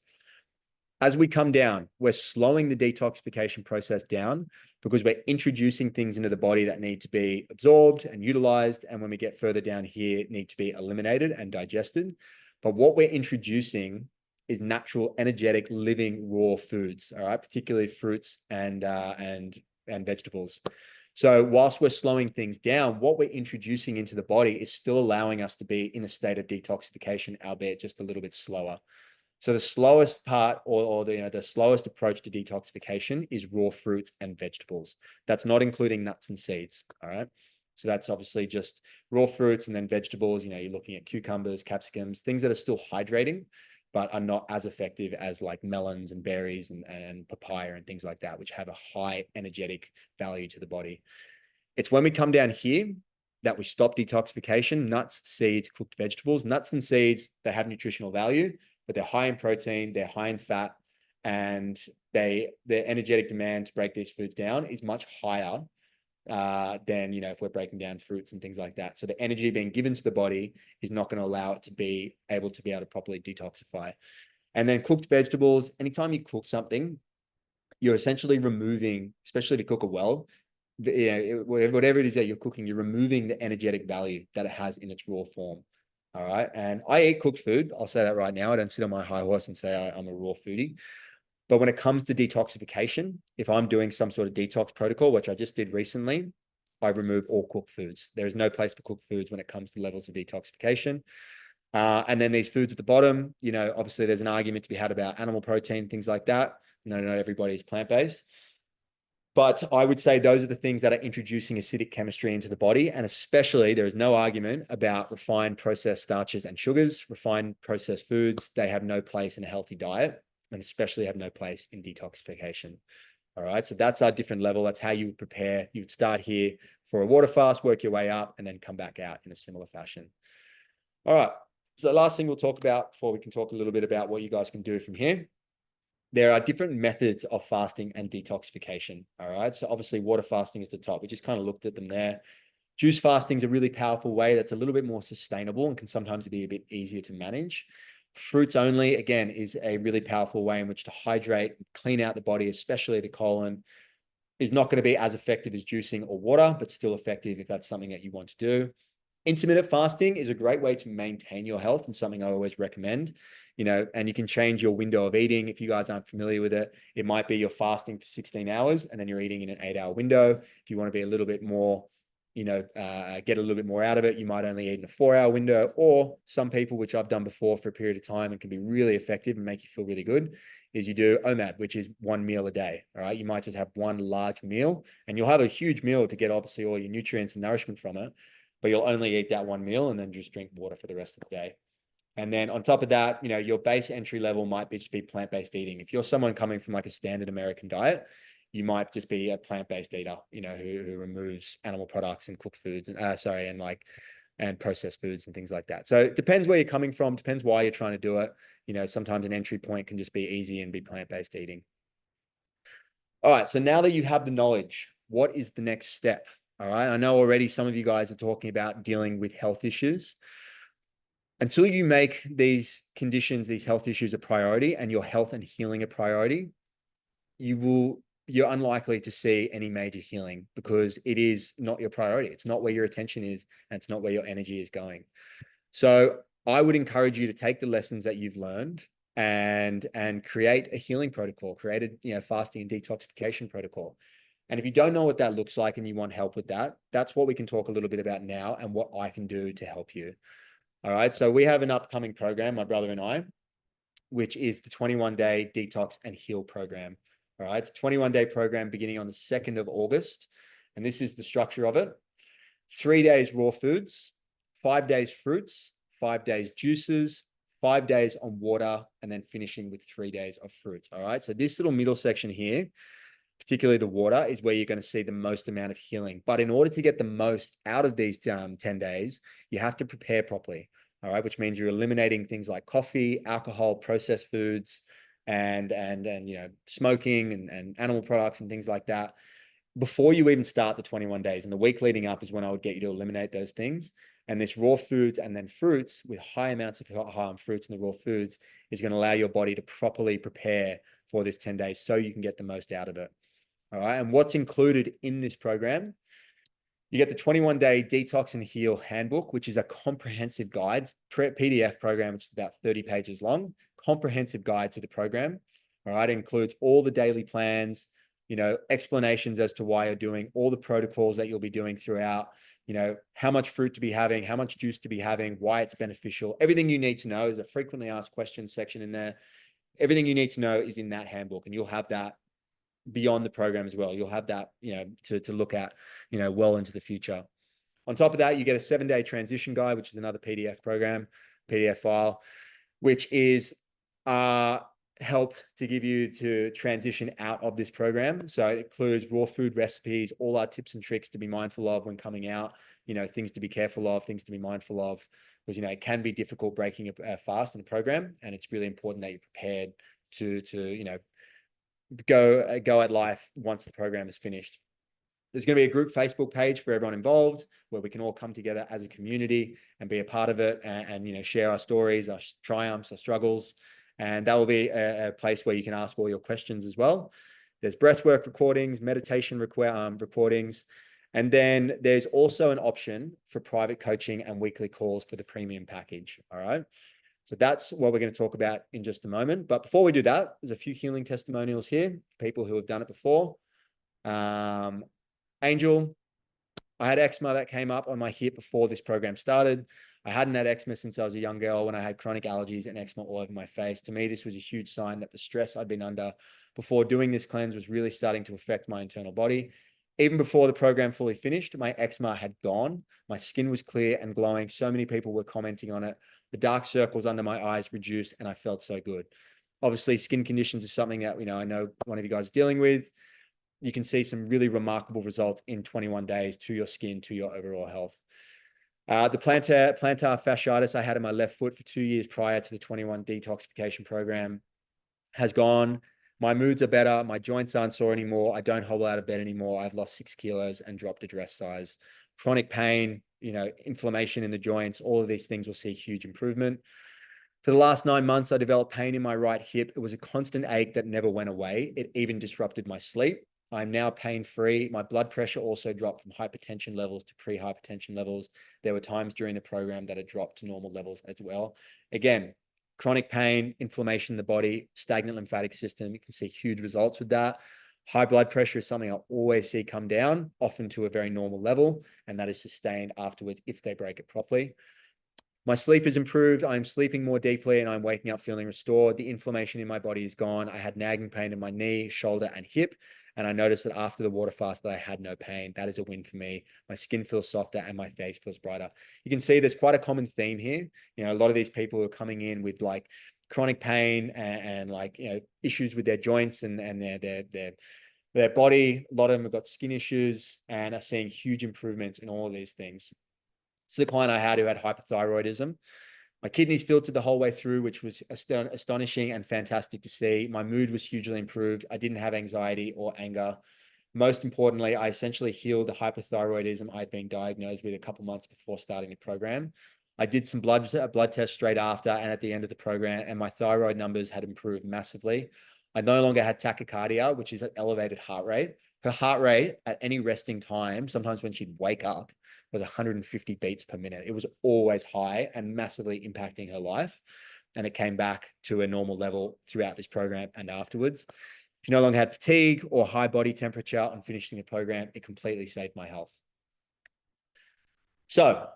[SPEAKER 1] As we come down, we're slowing the detoxification process down because we're introducing things into the body that need to be absorbed and utilized. And when we get further down here, need to be eliminated and digested. But what we're introducing is natural, energetic, living, raw foods, all right, particularly fruits and vegetables. So whilst we're slowing things down, what we're introducing into the body is still allowing us to be in a state of detoxification, albeit just a little bit slower. So the slowest part or the slowest approach to detoxification is raw fruits and vegetables. That's not including nuts and seeds, all right? So that's obviously just raw fruits and then vegetables. You're looking at cucumbers, capsicums, things that are still hydrating, but are not as effective as like melons and berries and papaya and things like that, which have a high energetic value to the body. It's when we come down here that we stop detoxification, nuts, seeds, cooked vegetables. Nuts and seeds, they have nutritional value, but they're high in protein, they're high in fat, and their energetic demand to break these foods down is much higher than, if we're breaking down fruits and things like that. So the energy being given to the body is not going to allow it to be able to properly detoxify. And then cooked vegetables, anytime you cook something, you're essentially removing, especially if you cook it well, whatever it is that you're cooking, you're removing the energetic value that it has in its raw form. All right. And I eat cooked food. I'll say that right now. I don't sit on my high horse and say I'm a raw foodie. But when it comes to detoxification, if I'm doing some sort of detox protocol, which I just did recently, I remove all cooked foods. There is no place for cooked foods when it comes to levels of detoxification. And then these foods at the bottom, obviously there's an argument to be had about animal protein, things like that. Not everybody is plant-based. But I would say those are the things that are introducing acidic chemistry into the body. And especially there is no argument about refined processed starches and sugars, refined processed foods. They have no place in a healthy diet and especially have no place in detoxification. All right. So that's our different level. That's how you would prepare. You would start here for a water fast, work your way up, and then come back out in a similar fashion. All right. So the last thing we'll talk about before we can talk a little bit about what you guys can do from here. There are different methods of fasting and detoxification. All right. So obviously water fasting is the top. We just kind of looked at them there. Juice fasting is a really powerful way that's a little bit more sustainable and can sometimes be a bit easier to manage. Fruits only, again, is a really powerful way in which to hydrate, clean out the body, especially the colon. Is not going to be as effective as juicing or water, but still effective if that's something that you want to do. Intermittent fasting is a great way to maintain your health and something I always recommend, and you can change your window of eating. If you guys aren't familiar with it, it might be you're fasting for 16 hours and then you're eating in an 8-hour window. If you want to be a little bit more, get a little bit more out of it, you might only eat in a 4-hour window. Or some people, which I've done before for a period of time and can be really effective and make you feel really good, is you do OMAD, which is 1 meal a day. All right. You might just have one large meal and you'll have a huge meal to get obviously all your nutrients and nourishment from it, but you'll only eat that one meal and then just drink water for the rest of the day. And then on top of that, your base entry level might just be plant-based eating. If you're someone coming from like a standard American diet, you might just be a plant-based eater, who removes animal products and cooked foods and processed foods and things like that. So it depends where you're coming from, depends why you're trying to do it. Sometimes an entry point can just be easy and be plant-based eating. All right. So now that you have the knowledge, what is the next step? All right. I know already some of you guys are talking about dealing with health issues. Until you make these conditions, these health issues a priority and your health and healing a priority, you're unlikely to see any major healing because it is not your priority. It's not where your attention is and it's not where your energy is going. So I would encourage you to take the lessons that you've learned and create a healing protocol, create a fasting and detoxification protocol. And if you don't know what that looks like and you want help with that, that's what we can talk a little bit about now and what I can do to help you. All right. So we have an upcoming program, my brother and I, which is the 21-day detox and heal program. All right. It's a 21-day program beginning on the 2nd of August. And this is the structure of it. 3 days raw foods, 5 days fruits, 5 days juices, 5 days on water, and then finishing with 3 days of fruits. All right. So this little middle section here, particularly the water, is where you're going to see the most amount of healing. But in order to get the most out of these 10 days, you have to prepare properly. All right. Which means you're eliminating things like coffee, alcohol, processed foods, and smoking and animal products and things like that before you even start the 21 days. And the week leading up is when I would get you to eliminate those things. And this raw foods and then fruits with high amounts of fruits in the raw foods is going to allow your body to properly prepare for this 10 days so you can get the most out of it. All right. And what's included in this program? You get the 21-day detox and heal handbook, which is a comprehensive guides PDF program, which is about 30 pages long, comprehensive guide to the program. All right. It includes all the daily plans, explanations as to why you're doing all the protocols that you'll be doing throughout, how much fruit to be having, how much juice to be having, why it's beneficial. Everything you need to know. There's a frequently asked questions section in there. Everything you need to know is in that handbook, and you'll have that beyond the program as well. You'll have that, to look at, well into the future. On top of that, you get a 7-day transition guide, which is another PDF file, which is help to give you to transition out of this program. So it includes raw food recipes, all our tips and tricks to be mindful of when coming out, things to be careful of, things to be mindful of, because, it can be difficult breaking a fast in the program. And it's really important that you're prepared to go at life once the program is finished. There's going to be a group Facebook page for everyone involved where we can all come together as a community and be a part of it and share our stories, our triumphs, our struggles. And that will be a place where you can ask all your questions as well. There's breathwork recordings, meditation recordings. And then there's also an option for private coaching and weekly calls for the premium package. All right. So that's what we're going to talk about in just a moment. But before we do that, there's a few healing testimonials here, people who have done it before. Angel, I had eczema that came up on my hip before this program started. I hadn't had eczema since I was a young girl when I had chronic allergies and eczema all over my face. To me, this was a huge sign that the stress I'd been under before doing this cleanse was really starting to affect my internal body. Even before the program fully finished, my eczema had gone. My skin was clear and glowing. So many people were commenting on it. The dark circles under my eyes reduced and I felt so good. Obviously, skin conditions is something that, I know one of you guys is dealing with. You can see some really remarkable results in 21 days to your skin, to your overall health. The plantar fasciitis I had in my left foot for 2 years prior to the 21 detoxification program has gone. My moods are better. My joints aren't sore anymore. I don't hobble out of bed anymore. I've lost 6 kilos and dropped a dress size. Chronic pain, inflammation in the joints, all of these things will see huge improvement. For the last 9 months, I developed pain in my right hip. It was a constant ache that never went away. It even disrupted my sleep. I'm now pain-free. My blood pressure also dropped from hypertension levels to pre-hypertension levels. There were times during the program that it dropped to normal levels as well. Again, chronic pain, inflammation in the body, stagnant lymphatic system, you can see huge results with that. High blood pressure is something I always see come down, often to a very normal level, and that is sustained afterwards if they break it properly. My sleep is improved. I'm sleeping more deeply and I'm waking up feeling restored. The inflammation in my body is gone. I had nagging pain in my knee, shoulder, and hip. And I noticed that after the water fast that I had no pain. That is a win for me. My skin feels softer and my face feels brighter. You can see there's quite a common theme here. A lot of these people are coming in with like chronic pain and like, issues with their joints and their body. A lot of them have got skin issues and are seeing huge improvements in all of these things. So the client I had who had hypothyroidism, my kidneys filtered the whole way through, which was astonishing and fantastic to see. My mood was hugely improved. I didn't have anxiety or anger. Most importantly, I essentially healed the hypothyroidism I'd been diagnosed with a couple months before starting the program. I did some blood tests straight after and at the end of the program, and my thyroid numbers had improved massively. I no longer had tachycardia, which is an elevated heart rate. Her heart rate at any resting time, sometimes when she'd wake up, was 150 beats per minute. It was always high and massively impacting her life. And it came back to a normal level throughout this program and afterwards. If you no longer had fatigue or high body temperature on finishing the program, it completely saved my health. So,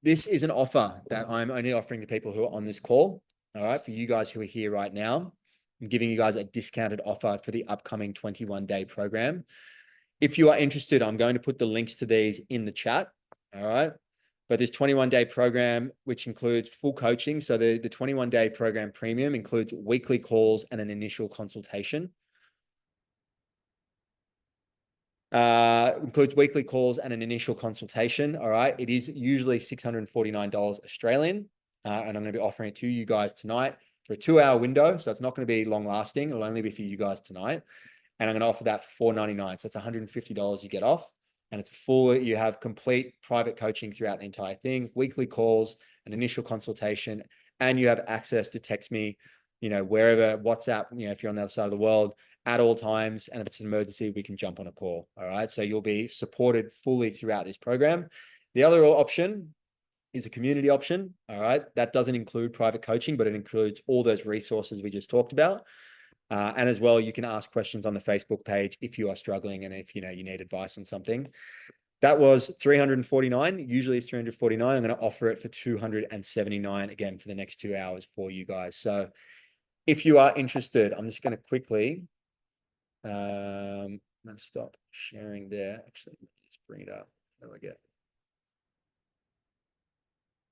[SPEAKER 1] this is an offer that I'm only offering to people who are on this call. All right. For you guys who are here right now, I'm giving you guys a discounted offer for the upcoming 21-day program. If you are interested, I'm going to put the links to these in the chat. All right. But this 21-day program, which includes full coaching. So the 21-day program premium includes weekly calls and an initial consultation. Includes weekly calls and an initial consultation. All right. It is usually $649 Australian. And I'm going to be offering it to you guys tonight for a 2-hour window. So it's not going to be long lasting. It'll only be for you guys tonight. And I'm going to offer that for $499. So it's $150 you get off. And it's full, you have complete private coaching throughout the entire thing, weekly calls, an initial consultation, and you have access to text me, wherever, WhatsApp, if you're on the other side of the world, at all times. And if it's an emergency, we can jump on a call. All right. So you'll be supported fully throughout this program. The other option is a community option. All right. That doesn't include private coaching, but it includes all those resources we just talked about. And as well, you can ask questions on the Facebook page if you are struggling and if you need advice on something. That was $349. Usually it's $349. I'm going to offer it for $279 again for the next 2 hours for you guys. So if you are interested, I'm just going to quickly I'm going to stop sharing there. Actually, let me just bring it up. How do I get?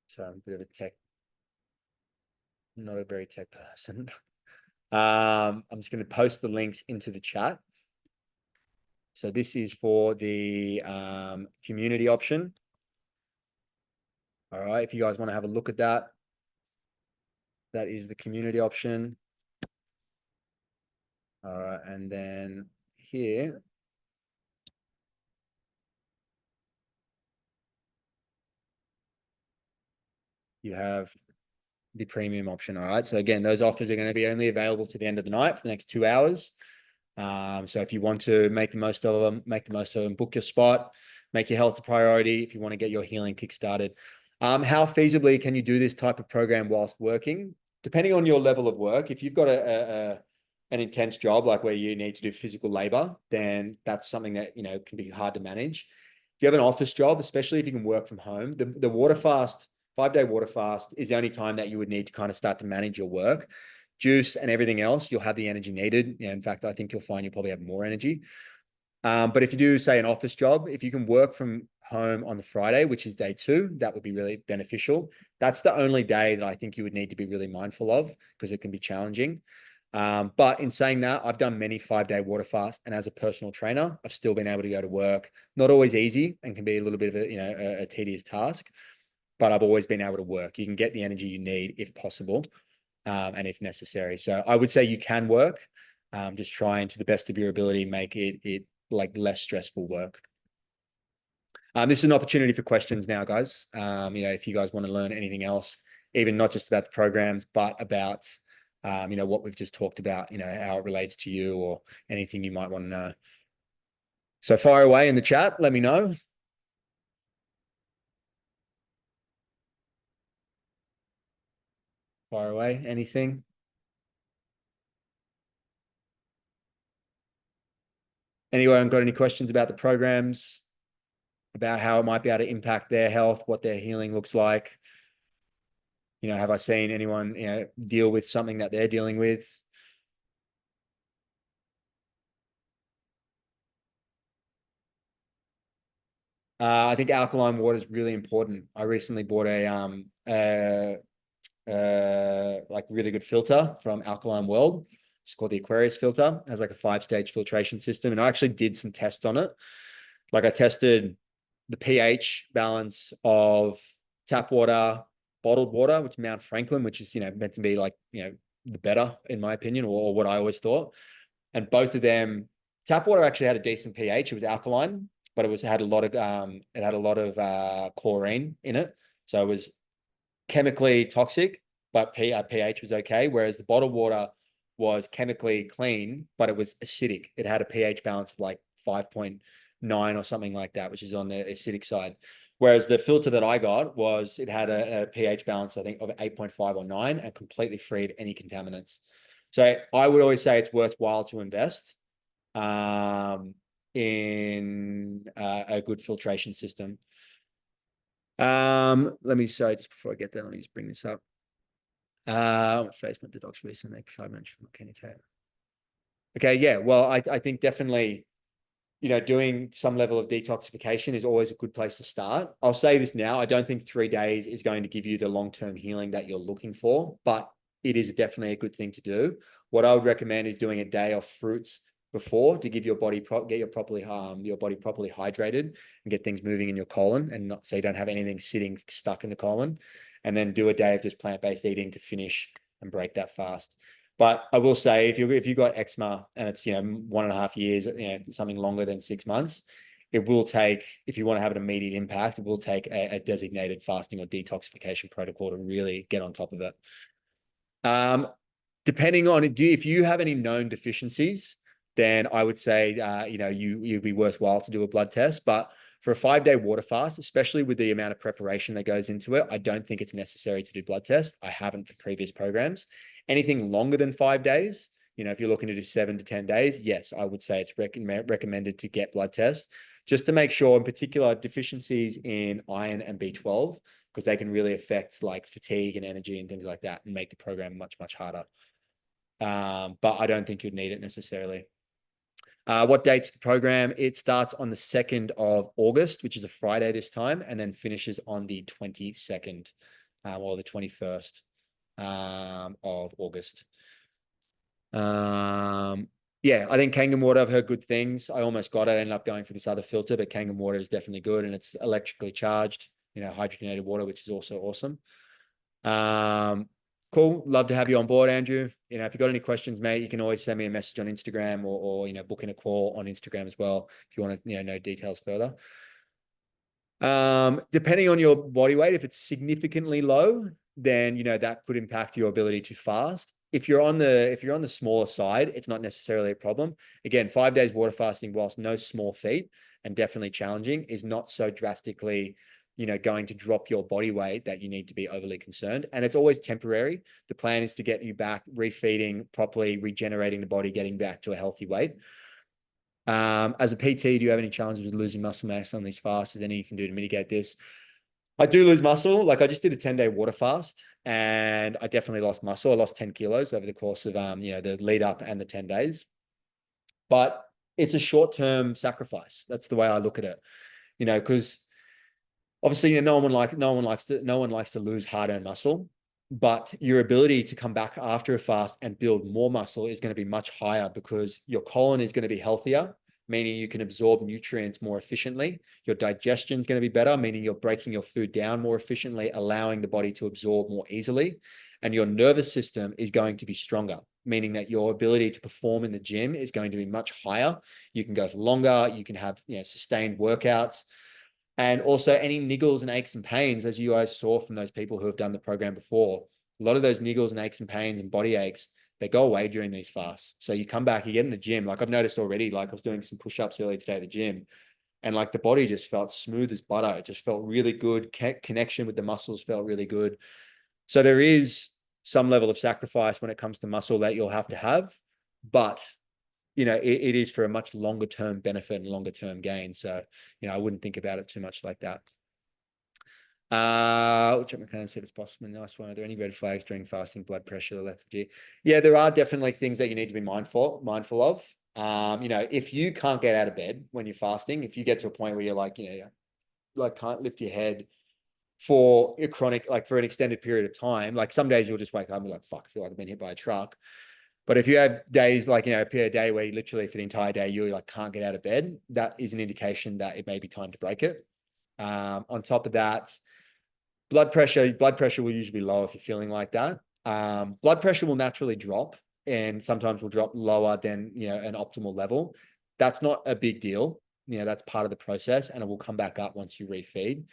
[SPEAKER 1] So I'm a bit of a not a very tech person. I'm just going to post the links into the chat. So this is for the community option. All right. If you guys want to have a look at that, that is the community option. All right. And then here, you have the premium option. All right. So again, those offers are going to be only available to the end of the night for the next 2 hours. So if you want to make the most of them, book your spot, make your health a priority. If you want to get your healing kickstarted, how feasibly can you do this type of program whilst working? Depending on your level of work, if you've got an intense job, like where you need to do physical labor, then that's something that, can be hard to manage. If you have an office job, especially if you can work from home, the water fast, 5-day water fast is the only time that you would need to kind of start to manage your work. Juice and everything else, you'll have the energy needed. In fact, I think you'll find you probably have more energy. But if you do, say, an office job, if you can work from home on the Friday, which is day 2, that would be really beneficial. That's the only day that I think you would need to be really mindful of because it can be challenging. But in saying that, I've done many 5-day water fasts, and as a personal trainer, I've still been able to go to work. Not always easy and can be a little bit of a tedious task, but I've always been able to work. You can get the energy you need if possible. And if necessary. So I would say you can work, just trying to the best of your ability, make it like less stressful work. This is an opportunity for questions now, guys. If you guys want to learn anything else, even not just about the programs, but about, what we've just talked about, how it relates to you or anything you might want to know. So fire away in the chat. Let me know. Fire away. Anything? Anyone got any questions about the programs, about how it might be able to impact their health, what their healing looks like? Have I seen anyone, deal with something that they're dealing with? I think alkaline water is really important. I recently bought a like really good filter from Alkaline World. It's called the Aquarius filter. It has like a 5-stage filtration system. And I actually did some tests on it. Like I tested the pH balance of tap water, bottled water, which is Mount Franklin, which is, meant to be like, the better in my opinion, or what I always thought. And both of them, tap water actually had a decent pH. It was alkaline, but it had a lot of chlorine in it. So it was chemically toxic, but pH was okay. Whereas the bottled water was chemically clean, but it was acidic. It had a pH balance of like 5.9 or something like that, which is on the acidic side. Whereas the filter that I got it had a pH balance, I think, of 8.5 or 9 and completely free of any contaminants. So I would always say it's worthwhile to invest in a good filtration system. Sorry, just before I get there, let me just bring this up. Facebook detox recently, I mentioned Kenny Taylor. Okay, yeah. Well, I think definitely, doing some level of detoxification is always a good place to start. I'll say this now, I don't think 3 days is going to give you the long-term healing that you're looking for, but it is definitely a good thing to do. What I would recommend is doing a day of fruits before to give your body your body properly hydrated and get things moving in your colon, and not so you don't have anything sitting stuck in the colon. And then do a day of just plant-based eating to finish and break that fast. But I will say, if you got eczema and it's 1.5 years, something longer than 6 months, it will take, if you want to have an immediate impact, it will take a designated fasting or detoxification protocol to really get on top of it. Depending on if you have any known deficiencies, then I would say you'd be worthwhile to do a blood test. But for a 5-day water fast, especially with the amount of preparation that goes into it, I don't think it's necessary to do blood tests. I haven't for previous programs. Anything longer than 5 days, if you're looking to do 7 to 10 days, yes, I would say it's recommended to get blood tests just to make sure, in particular, deficiencies in iron and B12, because they can really affect like fatigue and energy and things like that and make the program much, much harder. But I don't think you'd need it necessarily. What date's the program? It starts on the 2nd of August, which is a Friday this time, and then finishes on the 22nd or the 21st of August. Yeah, I think Kangen water, I've heard good things. I almost got it. I ended up going for this other filter, but Kangen water is definitely good, and it's electrically charged, hydrogenated water, which is also awesome. Cool. Love to have you on board, Andrew. If you've got any questions, mate, you can always send me a message on Instagram or book in a call on Instagram as well if you want to know details further. Depending on your body weight, if it's significantly low, then that could impact your ability to fast. If you're on the smaller side, it's not necessarily a problem. Again, 5 days water fasting, whilst no small feat and definitely challenging, is not so drastically going to drop your body weight that you need to be overly concerned. And it's always temporary. The plan is to get you back refeeding properly, regenerating the body, getting back to a healthy weight. As a PT, do you have any challenges with losing muscle mass on these fasts? Is there anything you can do to mitigate this? I do lose muscle. Like I just did a 10-day water fast and I definitely lost muscle. I lost 10 kilos over the course of, the lead up and the 10 days. But it's a short-term sacrifice. That's the way I look at it, because obviously no one likes to lose hard-earned muscle, but your ability to come back after a fast and build more muscle is going to be much higher because your colon is going to be healthier, meaning you can absorb nutrients more efficiently. Your digestion is going to be better, meaning you're breaking your food down more efficiently, allowing the body to absorb more easily. And your nervous system is going to be stronger, meaning that your ability to perform in the gym is going to be much higher. You can go for longer. You can have sustained workouts. And also any niggles and aches and pains, as you guys saw from those people who have done the program before, a lot of those niggles and aches and pains and body aches, they go away during these fasts. So you come back, you get in the gym. Like I've noticed already, like I was doing some push-ups earlier today at the gym, and like the body just felt smooth as butter. It just felt really good. Connection with the muscles felt really good. So there is some level of sacrifice when it comes to muscle that you'll have to have, but it is for a much longer term benefit and longer term gain. So, I wouldn't think about it too much like that. Which I kind of said is possible. Nice one. Are there any red flags during fasting, blood pressure, or lethargy? Yeah, there are definitely things that you need to be mindful of. If you can't get out of bed when you're fasting, if you get to a point where you're like, like can't lift your head for a chronic, like for an extended period of time, like some days you'll just wake up and be like, fuck, I feel like I've been hit by a truck. But if you have days like, a day where you literally for the entire day, you like can't get out of bed, that is an indication that it may be time to break it. On top of that, blood pressure will usually be low if you're feeling like that. Blood pressure will naturally drop and sometimes will drop lower than, an optimal level. That's not a big deal. That's part of the process and it will come back up once you refeed.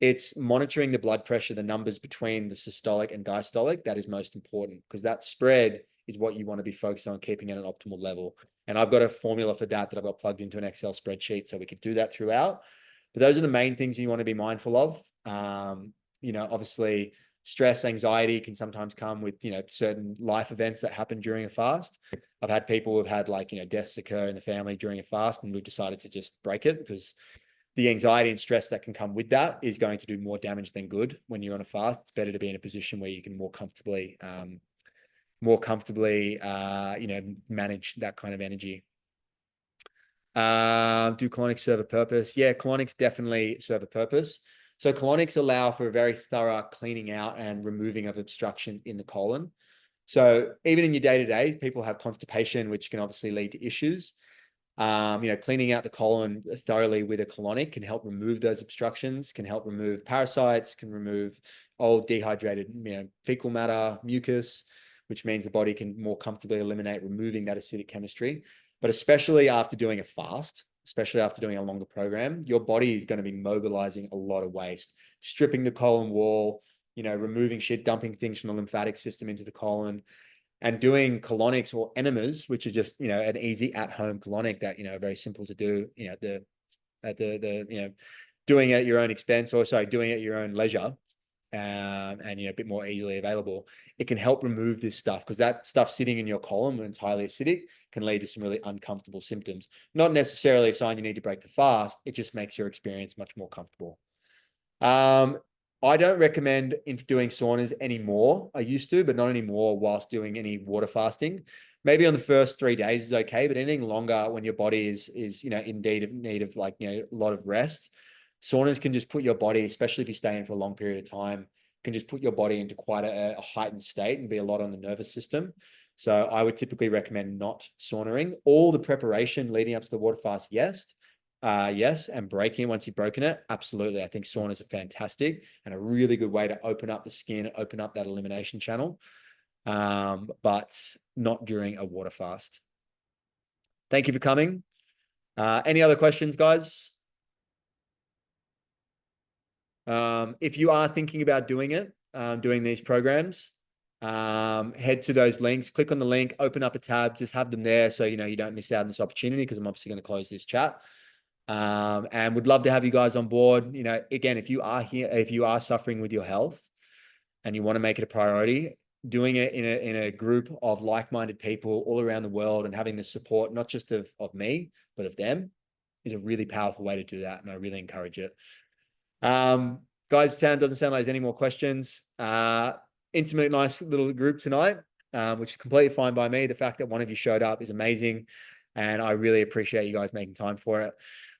[SPEAKER 1] It's monitoring the blood pressure, the numbers between the systolic and diastolic, that is most important because that spread is what you want to be focused on keeping at an optimal level. And I've got a formula for that I've got plugged into an Excel spreadsheet so we could do that throughout. But those are the main things you want to be mindful of. Obviously Stress, anxiety can sometimes come with, certain life events that happen during a fast. I've had people who've had deaths occur in the family during a fast, and we've decided to just break it because the anxiety and stress that can come with that is going to do more damage than good when you're on a fast. It's better to be in a position where you can more comfortably, manage that kind of energy. Do colonics serve a purpose? Yeah, colonics definitely serve a purpose. So colonics allow for a very thorough cleaning out and removing of obstructions in the colon. So even in your day-to-day, people have constipation, which can obviously lead to issues. Cleaning out the colon thoroughly with a colonic can help remove those obstructions, can help remove parasites, can remove old dehydrated, fecal matter, mucus, which means the body can more comfortably eliminate removing that acidic chemistry. But especially after doing a fast, especially after doing a longer program, your body is going to be mobilizing a lot of waste, stripping the colon wall, removing shit, dumping things from the lymphatic system into the colon, and doing colonics or enemas, which are just, an easy at-home colonic that, very simple to do, doing at your own expense, or sorry, doing at your own leisure, and, a bit more easily available. It can help remove this stuff, because that stuff sitting in your colon when it's highly acidic can lead to some really uncomfortable symptoms. Not necessarily a sign you need to break the fast. It just makes your experience much more comfortable. I don't recommend doing saunas anymore. I used to, but not anymore whilst doing any water fasting. Maybe on the first 3 days is okay, but anything longer when your body is indeed in need of a lot of rest, saunas can just put your body, especially if you stay in for a long period of time, can just put your body into quite a heightened state and be a lot on the nervous system. So I would typically recommend not saunaing. All the preparation leading up to the water fast, yes. Yes, and breaking once you've broken it, absolutely. I think saunas are fantastic and a really good way to open up the skin, open up that elimination channel, but not during a water fast. Thank you for coming. Any other questions, guys? If you are thinking about doing it, doing these programs, head to those links, click on the link, open up a tab, just have them there so you don't miss out on this opportunity, because I'm obviously going to close this chat. And would love to have you guys on board. Again, if you are here, if you are suffering with your health and you want to make it a priority, doing it in a group of like-minded people all around the world and having the support, not just of me, but of them, is a really powerful way to do that. And I really encourage it. Guys, doesn't sound like there's any more questions. Intimate, nice little group tonight, which is completely fine by me. The fact that one of you showed up is amazing, and I really appreciate you guys making time for it.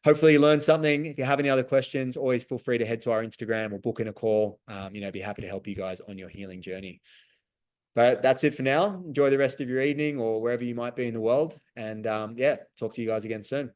[SPEAKER 1] Hopefully you learned something. If you have any other questions, always feel free to head to our Instagram or book in a call. Be happy to help you guys on your healing journey. But that's it for now. Enjoy the rest of your evening or wherever you might be in the world. And talk to you guys again soon.